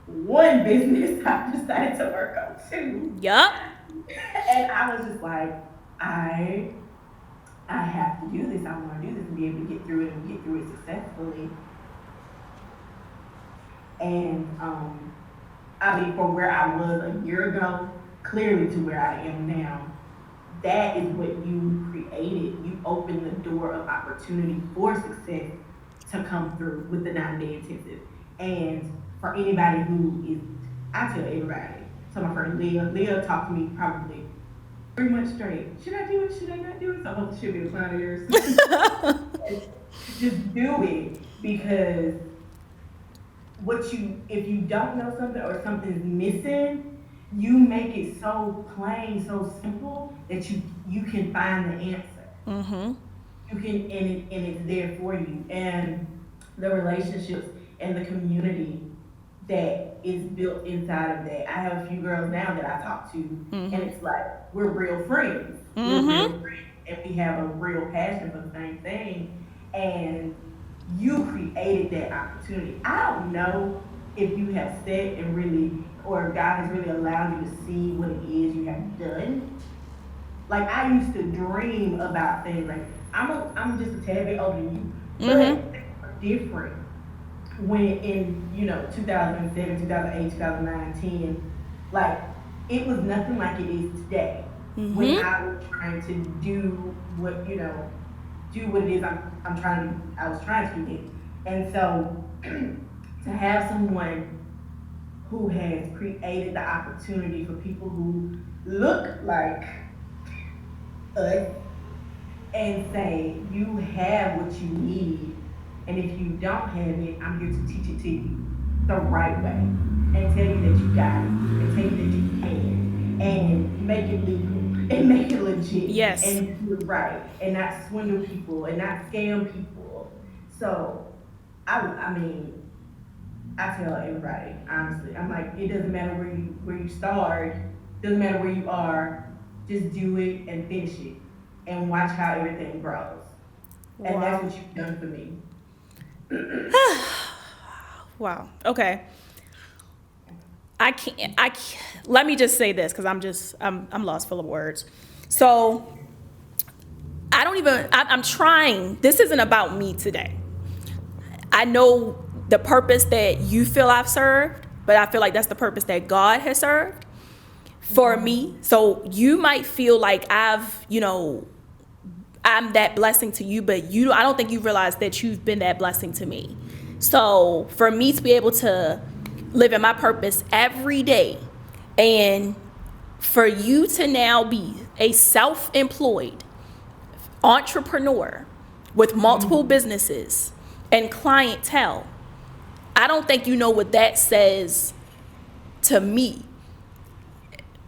one business, I decided to work on 2. Yup. And I was just like, I have to do this. I want to do this and be able to get through it and get through it successfully. And from where I was a year ago, clearly to where I am now, that is what you created. You opened the door of opportunity for success to come through with the 90-day intensive. And for anybody who is, I tell everybody, so my friend Leah talked to me probably 3 months straight. Should I do it? Should I not do it? So I hope she'll be a client of yours. Just do it, because if you don't know something or something's missing, you make it so plain, so simple that you can find the answer. You can, and it's there for you. And the relationships and the community that is built inside of that. I have a few girls now that I talk to, and it's like, we're real friends. We're real friends, and we have a real passion for the same thing. And you created that opportunity. I don't know if you have sat and really, or God has really allowed you to see what it is you have done. Like, I used to dream about things like, I'm just a tad bit older than you, but things were different when in 2007, 2008, 2009, 10, like, it was nothing like it is today. When I was trying to do what it is I was trying to do. And so to have someone who has created the opportunity for people who look like us and say, you have what you need. And if you don't have it, I'm here to teach it to you the right way and tell you that you got it and tell you that you can and make it legal and make it legit Yes. and do it right and not swindle people and not scam people. So, I mean, I tell everybody, honestly, I'm like, it doesn't matter where you start, doesn't matter where you are, just do it and finish it and watch how everything grows. And that's Wow. what you've done for me. Wow. Okay. I can't, let me just say this because I'm lost full of words. So I'm trying, this isn't about me today. I know the purpose that you feel I've served, but I feel like that's the purpose that God has served for me. So you might feel like I'm that blessing to you, but I don't think you realize that you've been that blessing to me. So for me to be able to live in my purpose every day, and for you to now be a self-employed entrepreneur with multiple businesses and clientele, I don't think you know what that says to me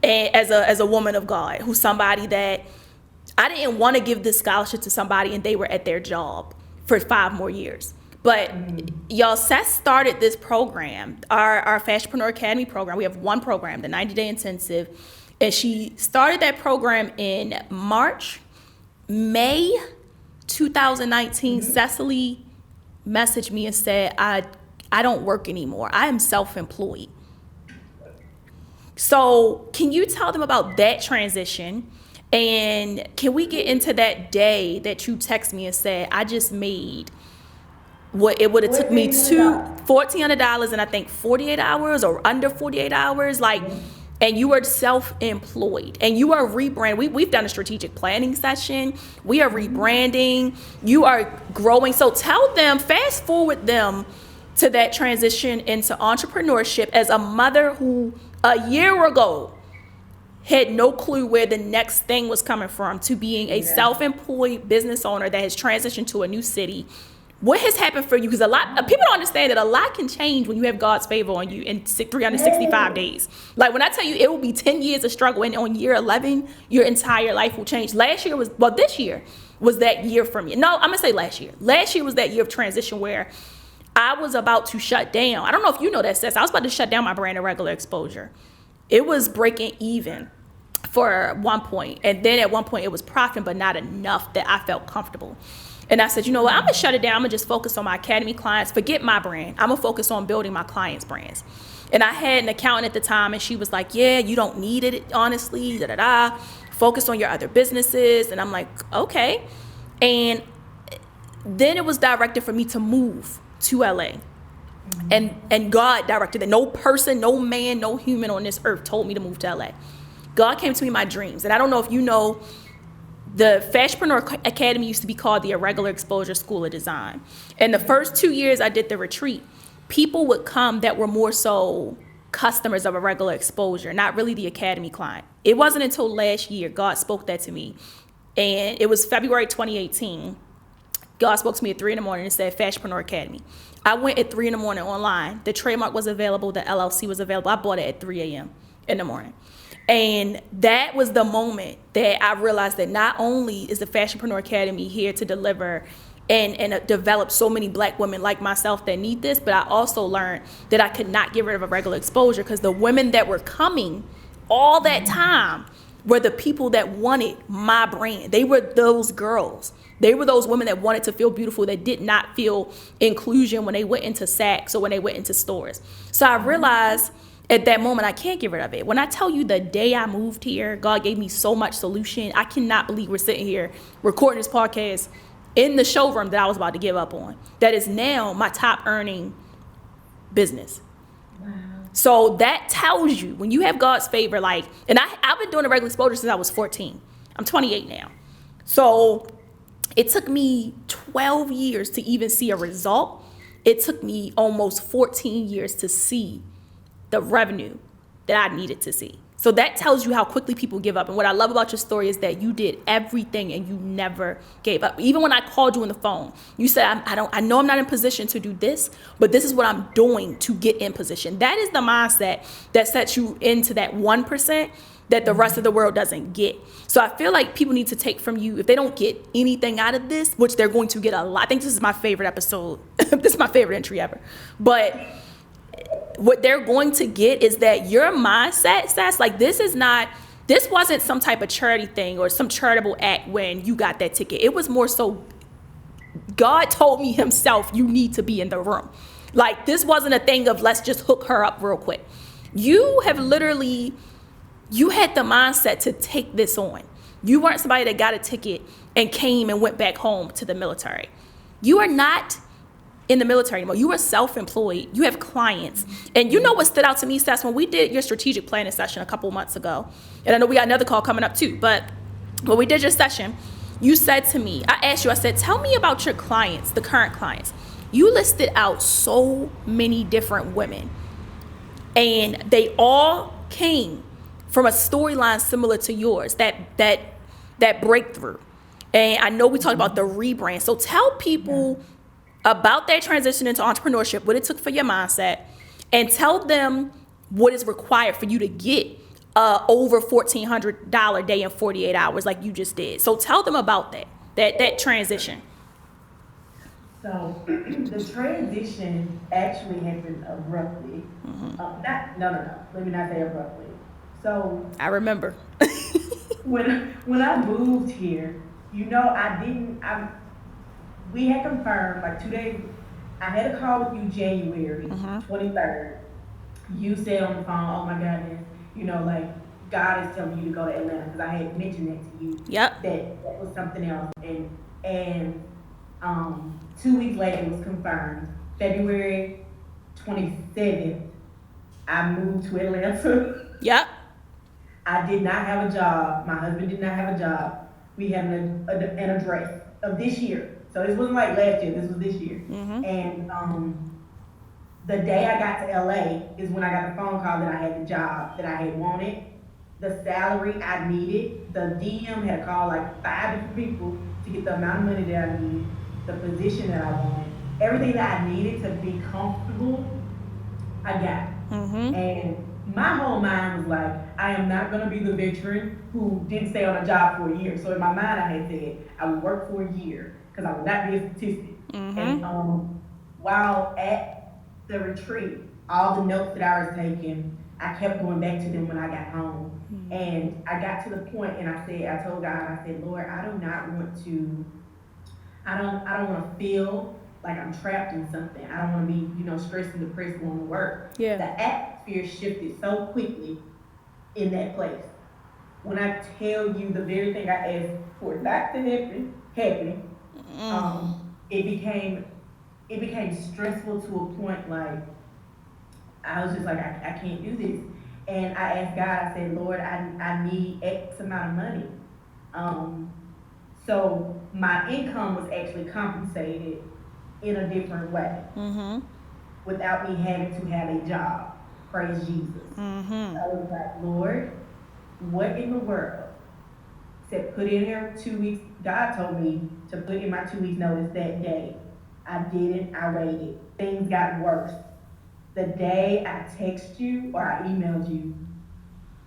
as a woman of God, who's somebody that I didn't want to give this scholarship to somebody and they were at their job for 5 more years. But y'all, Seth started this program, our Fashionpreneur Academy program. We have one program, the 90-day intensive. And she started that program in May 2019. Cecily messaged me and said, I don't work anymore. I am self-employed. So can you tell them about that transition? And can we get into that day that you text me and said, I just made what it would have took me $1,400 and I think 48 hours or under 48 hours, like, and you are self-employed and you are rebranding. We've done a strategic planning session. We are rebranding. You are growing. So tell them, fast forward them to that transition into entrepreneurship as a mother who a year ago had no clue where the next thing was coming from, to being a self-employed business owner that has transitioned to a new city. What has happened for you? Because a lot of people don't understand that a lot can change when you have God's favor on you in 365 days. Like when I tell you it will be 10 years of struggle, and on year 11, your entire life will change. This year was that year for me. No, I'm gonna say last year. Last year was that year of transition where I was about to shut down. I don't know if you know that, Cess. I was about to shut down my brand of regular exposure. It was breaking even for one point. And then at one point it was profiting, but not enough that I felt comfortable. And I said, you know what, I'm gonna shut it down. I'm gonna just focus on my academy clients, forget my brand. I'm gonna focus on building my clients' brands. And I had an accountant at the time and she was like, yeah, you don't need it, honestly, focus on your other businesses. And I'm like, okay. And then it was directed for me to move to LA. And God directed it. No person, no man, no human on this earth told me to move to LA. God came to me in my dreams. And I don't know if you know, the Fashionpreneur Academy used to be called the Irregular Exposure School of Design. And the first 2 years I did the retreat, people would come that were more so customers of Irregular Exposure, not really the academy client. It wasn't until last year God spoke that to me. And it was February 2018. God spoke to me at 3 a.m. and said Fashionpreneur Academy. I went at 3 a.m. online. The trademark was available. The LLC was available. I bought it at 3 a.m. in the morning. And that was the moment that I realized that not only is the Fashionpreneur Academy here to deliver and develop so many black women like myself that need this, but I also learned that I could not get rid of a regular exposure, because the women that were coming all that time were the people that wanted my brand. They were those girls. They were those women that wanted to feel beautiful, that did not feel inclusion when they went into Saks or when they went into stores. So I realized at that moment, I can't get rid of it. When I tell you the day I moved here, God gave me so much solution. I cannot believe we're sitting here recording this podcast in the showroom that I was about to give up on. That is now my top earning business. Wow. So that tells you, when you have God's favor, like, and I've been doing the regular exposure since I was 14. I'm 28 now. So it took me 12 years to even see a result. It took me almost 14 years to see the revenue that I needed to see. So that tells you how quickly people give up. And what I love about your story is that you did everything and you never gave up. Even when I called you on the phone, you said, I know I'm not in position to do this, but this is what I'm doing to get in position. That is the mindset that sets you into that 1% that the rest of the world doesn't get. So I feel like people need to take from you, if they don't get anything out of this, which they're going to get a lot. I think this is my favorite episode. This is my favorite entry ever. But what they're going to get is that your mindset says, like, this wasn't some type of charity thing or some charitable act when you got that ticket. It was more so God told me himself, you need to be in the room. Like, this wasn't a thing of let's just hook her up real quick. You had the mindset to take this on. You weren't somebody that got a ticket and came and went back home to the military. You are not in the military anymore. You are self-employed. You have clients. And you know what stood out to me, Stas, when we did your strategic planning session a couple months ago, and I know we got another call coming up too, but when we did your session, you said to me, I asked you, I said, tell me about your clients, the current clients. You listed out so many different women, and they all came from a storyline similar to yours, that breakthrough. And I know we talked about the rebrand. So tell people about that transition into entrepreneurship, what it took for your mindset, and tell them what is required for you to get over $1,400 day in 48 hours like you just did. So tell them about that transition. So the transition actually happened abruptly. No. Let me not say abruptly. So I remember. when I moved here, we had confirmed like 2 days. I had a call with you January 23rd. You said on the phone, oh my goodness, like God is telling you to go to Atlanta, because I had mentioned that to you. Yep. That was something else. And 2 weeks later it was confirmed. February 27th, I moved to Atlanta. Yep. I did not have a job. My husband did not have a job. We had an address of this year. So this wasn't like last year, this was this year. And the day I got to LA is when I got the phone call that I had the job that I had wanted, the salary I needed. The DM had called like 5 different people to get the amount of money that I needed, the position that I wanted, everything that I needed to be comfortable, I got. And my whole mind was like, I am not going to be the veteran who didn't stay on a job for a year. So in my mind, I had said I would work for a year because I would not be a statistic. And while at the retreat, all the notes that I was taking, I kept going back to them when I got home. And I got to the point, and I told God, I said, Lord, I don't want to feel like I'm trapped in something. I don't want to be, stressed and depressed going to work. Yeah. The atmosphere shifted so quickly in that place. When I tell you the very thing I asked for not to happening, it became stressful to a point like I was just like, I can't do this. And I asked God, I said, Lord, I need X amount of money. So my income was actually compensated in a different way without me having to have a job. Praise Jesus. I was like, Lord, what in the world? Said, put in here 2 weeks. God told me to put in my 2 weeks notice that day. I didn't. I waited. Things got worse. The day I texted you or I emailed you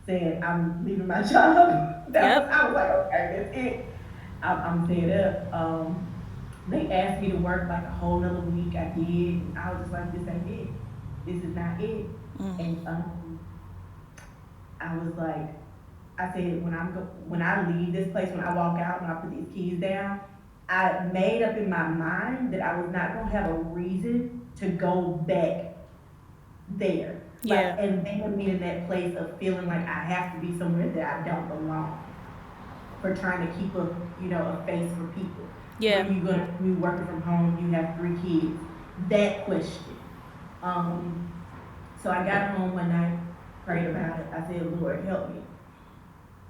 saying I'm leaving my job, I was like, okay, that's it. I'm fed up. They asked me to work like a whole nother week. I did. And I was just like, this ain't it. This is not it. And I was like, I said, when I leave this place, when I walk out, when I put these keys down, I made up in my mind that I was not gonna have a reason to go back there. Yeah. And they put me in that place of feeling like I have to be somewhere that I don't belong, for trying to keep a face for people. Yeah. When you're gonna be working from home, you have 3 kids. That question. So I got home one night, prayed about it. I said, Lord, help me.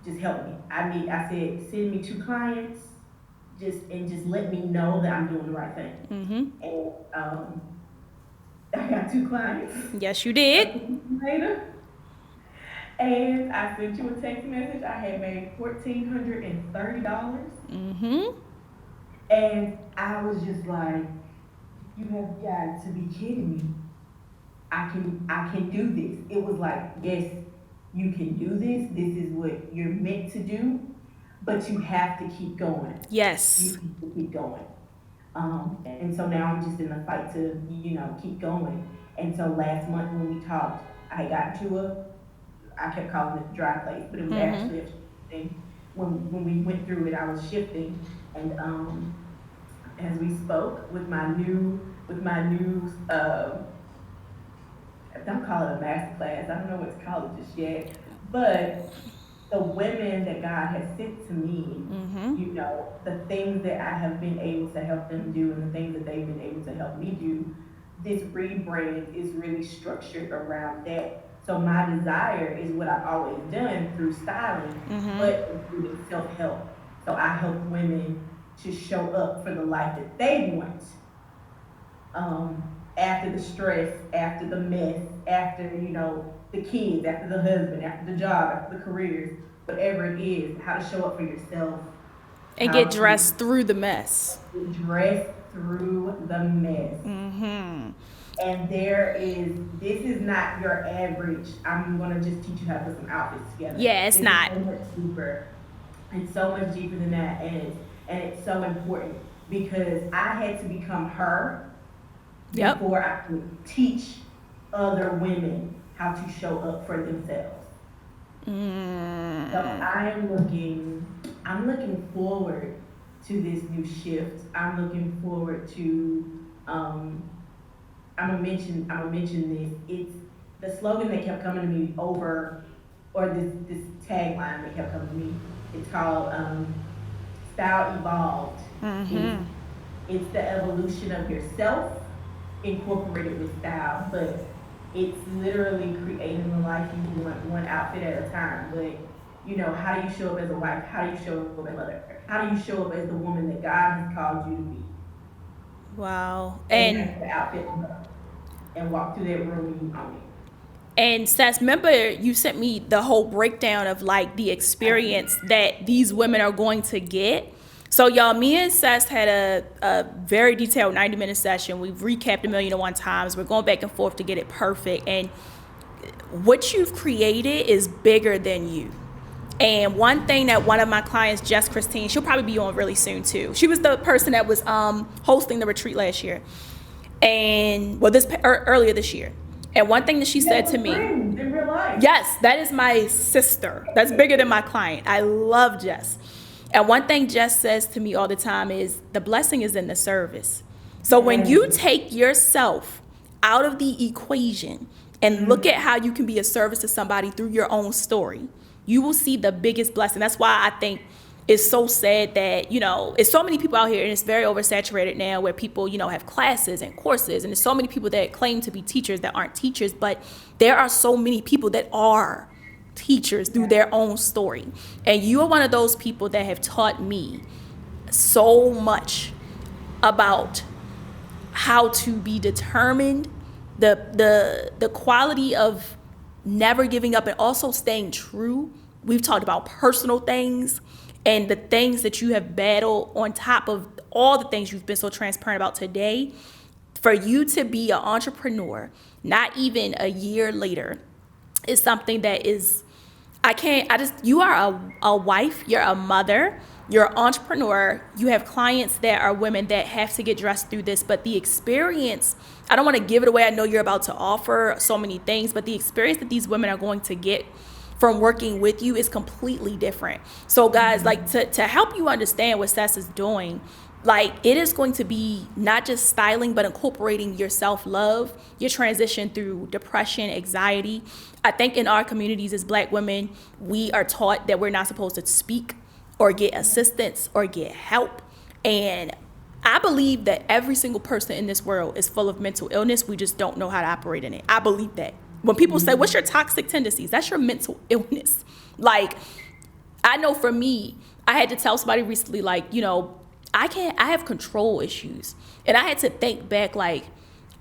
Just help me. I said, send me 2 clients, just let me know that I'm doing the right thing. And I got 2 clients Yes, you a did. week later. And I sent you a text message. I had made $1,430. Mm-hmm. And I was just like, you have got to be kidding me. I can do this. It was like, yes, you can do this. This is what you're meant to do, but you have to keep going. You Yes. have to keep going. And so now I'm just in the fight to, keep going. And so last month when we talked, I got to I kept calling it the dry place, but it was Mm-hmm. actually a shifting. When we went through it, I was shifting, and as we spoke with my new don't call it a master class. I don't know what to call it just yet, but the women that God has sent to me, Mm-hmm. the things that I have been able to help them do and the things that they've been able to help me do, this rebrand is really structured around that. So my desire is what I've always done through styling, Mm-hmm. but including self-help. So I help women to show up for the life that they want, after the stress, after the mess, after, the kids, after the husband, after the job, after the careers, whatever it is, how to show up for yourself, And how get to dressed through the mess. dress through the mess. Mm-hmm. And this is not your average, I'm gonna just teach you how to put some outfits together. Yeah, it's This is not. so much deeper. It's so much deeper than that, and it's so important because I had to become her Yep. before I could teach other women how to show up for themselves. So Mm. I'm looking forward to this new shift. I'm looking forward to I'm gonna mention this. It's the slogan that kept coming to me over, or this tagline that kept coming to me. It's called Style Evolved. It's Mm-hmm. it's the evolution of yourself incorporated with style, but it's literally creating the life you want, one outfit at a time. But how do you show up as a wife? How do you show up as a mother? How do you show up as the woman that God has called you to be? Wow. And that's the outfit and walk through that room and you own it. And Seth, remember you sent me the whole breakdown of like the I did. experience that these women are going to get. So y'all, me and Seth had a very detailed 90-minute session. We've recapped 1,000,001 times. We're going back and forth to get it perfect. And what you've created is bigger than you. And one thing that one of my clients, Jess Christine, she'll probably be on really soon too. She was the person that was hosting the retreat last year, and well, earlier this year. And one thing that she Yeah, said to we're me, friends in real life. yes, that is my sister. That's bigger than my client. I love Jess. And one thing Jess says to me all the time is the blessing is in the service. So when Yes. you take yourself out of the equation and look at how you can be a service to somebody through your own story, you will see the biggest blessing. That's why I think it's so sad that, it's so many people out here and it's very oversaturated now where people, have classes and courses. And there's so many people that claim to be teachers that aren't teachers, but there are so many people that are teachers through their own story. And you are one of those people that have taught me so much about how to be determined, the quality of never giving up and also staying true. We've talked about personal things and the things that you have battled on top of all the things you've been so transparent about today. For you to be an entrepreneur, not even a year later, is something that is you are a wife, you're a mother, you're an entrepreneur, you have clients that are women that have to get dressed through this, but the experience, I don't want to give it away. I know you're about to offer so many things, but the experience that these women are going to get from working with you is completely different. So guys, like to help you understand what Sess is doing, like it is going to be not just styling but incorporating your self-love, your transition through depression, anxiety. I think in our communities as Black women, we are taught that we're not supposed to speak or get assistance or get help. And I believe that every single person in this world is full of mental illness. We just don't know how to operate in it. I believe that. When people say, what's your toxic tendencies? That's your mental illness. Like, I know for me, I had to tell somebody recently, like, I have control issues. And I had to think back, like,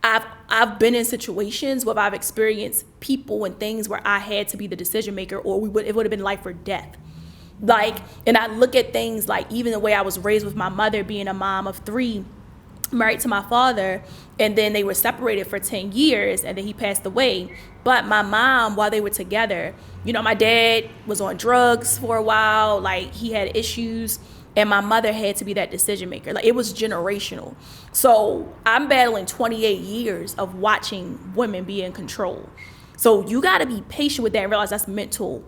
I've been in situations where I've experienced people and things where I had to be the decision maker, or it would have been life or death. Like, and I look at things like even the way I was raised with my mother, being a mom of three, married to my father, and then they were separated for 10 years and then he passed away. But my mom, while they were together, my dad was on drugs for a while, like he had issues, and my mother had to be that decision maker. Like, it was generational. So I'm battling 28 years of watching women be in control. So you got to be patient with that and realize that's mental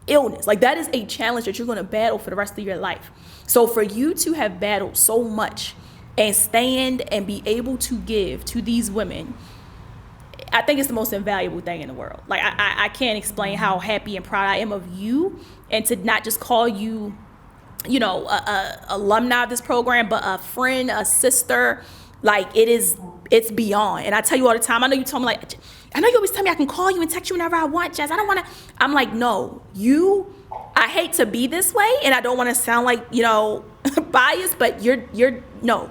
illness. Like, that is a challenge that you're going to battle for the rest of your life. So for you to have battled so much and stand and be able to give to these women, I think it's the most invaluable thing in the world. Like, I can't explain how happy and proud I am of you, and to not just call you, a alumni of this program, but a friend, a sister. Like, it's beyond. And I tell you all the time, I know you told me, like, I know you always tell me I can call you and text you whenever I want, Jess. I don't want to. I'm like, no, I hate to be this way, and I don't want to sound like, biased, but no.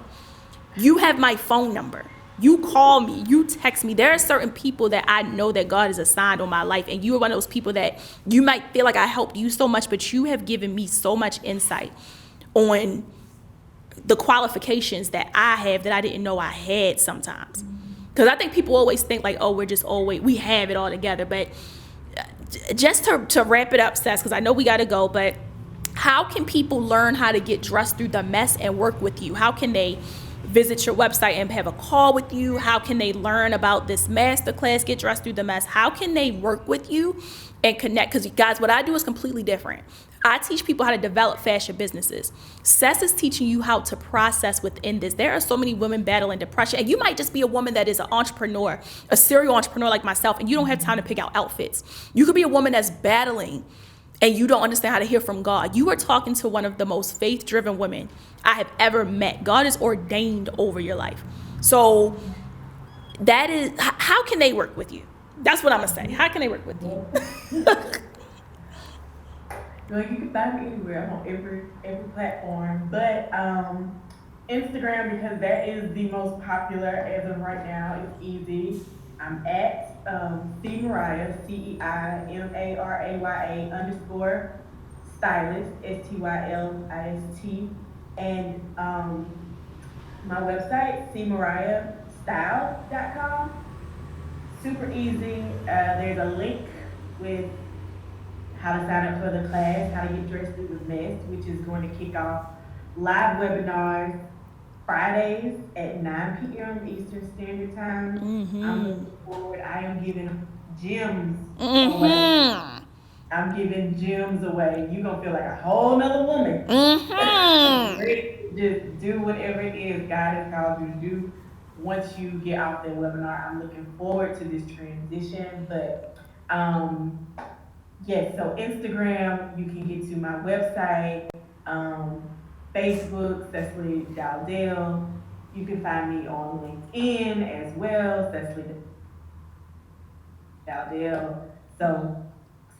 You have my phone number. You call me, you text me. There are certain people that I know that God has assigned on my life, and you are one of those people that you might feel like I helped you so much, but you have given me so much insight on the qualifications that I have that I didn't know I had sometimes. Because I think people always think like, oh, we have it all together. But just to wrap it up, Cess, because I know we got to go, but how can people learn how to get dressed through the mess and work with you? How can they visit your website and have a call with you? How can they learn about this masterclass, Get Dressed Through the Mess? How can they work with you and connect? Because, guys, what I do is completely different. I teach people how to develop fashion businesses. Cess is teaching you how to process within this. There are so many women battling depression, and you might just be a woman that is an entrepreneur, a serial entrepreneur like myself, and you don't have time to pick out outfits. You could be a woman that's battling and you don't understand how to hear from God. You are talking to one of the most faith-driven women I have ever met. God is ordained over your life. So that is, how can they work with you? That's what I'm going to say. How can they work with you? Well, you can find me anywhere. I'm on every platform, but Instagram, because that is the most popular as of right now. It's easy. I'm at C Maraya, CEIMARAYA _ Stylist, STYLIST, and my website, cmarayastyle.com. Super easy. There's a link with how to sign up for the class, how to get dressed through the mess, which is going to kick off live webinars Fridays at 9 p.m. Eastern Standard Time. I'm looking forward. I am giving gems away. I'm giving gems away. You're going to feel like a whole nother woman. Ready to just do whatever it is God has called you to do once you get off that webinar. I'm looking forward to this transition. But yes, so Instagram, you can get to my website. Facebook, Cecily Dowdell. You can find me on LinkedIn as well, Cecily Dowdell. So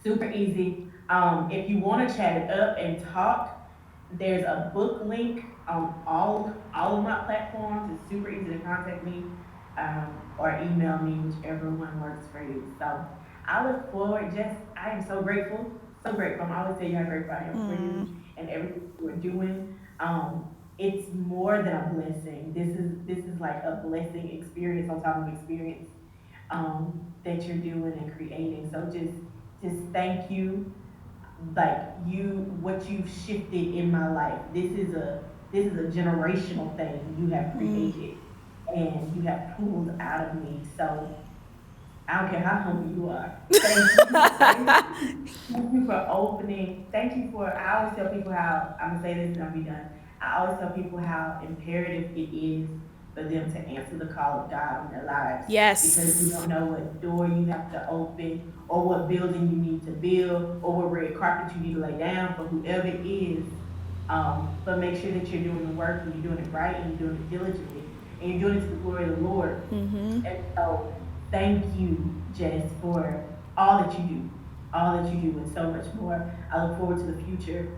super easy. If you want to chat it up and talk, there's a book link on all of my platforms. It's super easy to contact me or email me, whichever one works for you. So I look forward. I am so grateful, so grateful. I always tell you how grateful I am for you and everything you are doing. It's more than a blessing. This is like a blessing experience on top of experience that you're doing and creating. So just thank you, like what you've shifted in my life. This is a generational thing you have created and you have pulled out of me. So I don't care how humble you are. Thank you. Thank you for opening. Thank you for, I always tell people how, I'm going to say this and I'll be done. I always tell people how imperative it is for them to answer the call of God on their lives. Yes. Because you don't know what door you have to open or what building you need to build or what red carpet you need to lay down for whoever it is. But make sure that you're doing the work and you're doing it right and you're doing it diligently and you're doing it to the glory of the Lord. And so thank you, Jess, for all that you do and so much more. I look forward to the future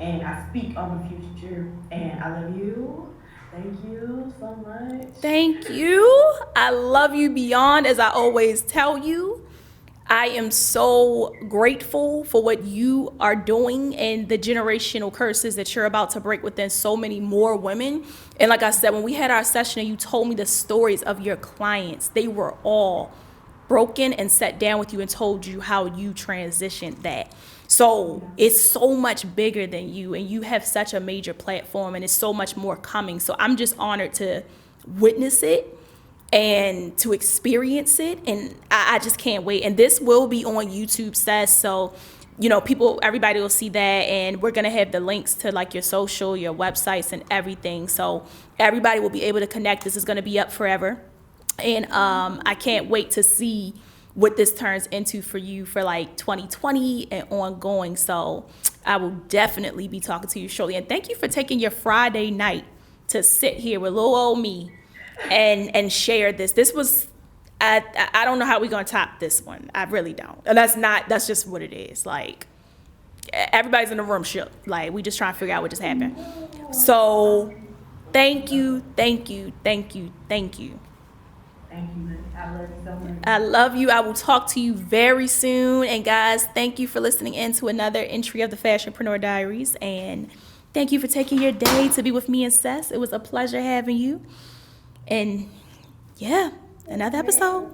and I speak on the future and I love you Thank you so much. Thank you. I love you beyond, as I always tell you. I am so grateful for what you are doing and the generational curses that you're about to break within so many more women. And like I said, when we had our session and you told me the stories of your clients, they were all broken and sat down with you and told you how you transitioned that. So it's so much bigger than you, and you have such a major platform, and it's so much more coming. So I'm just honored to witness it and to experience it, and I just can't wait. And this will be on YouTube, Cess, so people, everybody will see that, and we're gonna have the links to like your social, your websites, and everything, so everybody will be able to connect. This is gonna be up forever, and I can't wait to see what this turns into for you for like 2020 and ongoing. So I will definitely be talking to you shortly. And thank you for taking your Friday night to sit here with little old me and share this. This was, I don't know how we're gonna top this one. I really don't. And that's just what it is. Like, everybody's in the room shook. Like, we just trying to figure out what just happened. So thank you, thank you, thank you, thank you. Thank you, honey. I love you so much. I love you. I will talk to you very soon. And guys, thank you for listening in to another entry of the Fashionpreneur Diaries. And thank you for taking your day to be with me and Cess. It was a pleasure having you. And yeah, another episode.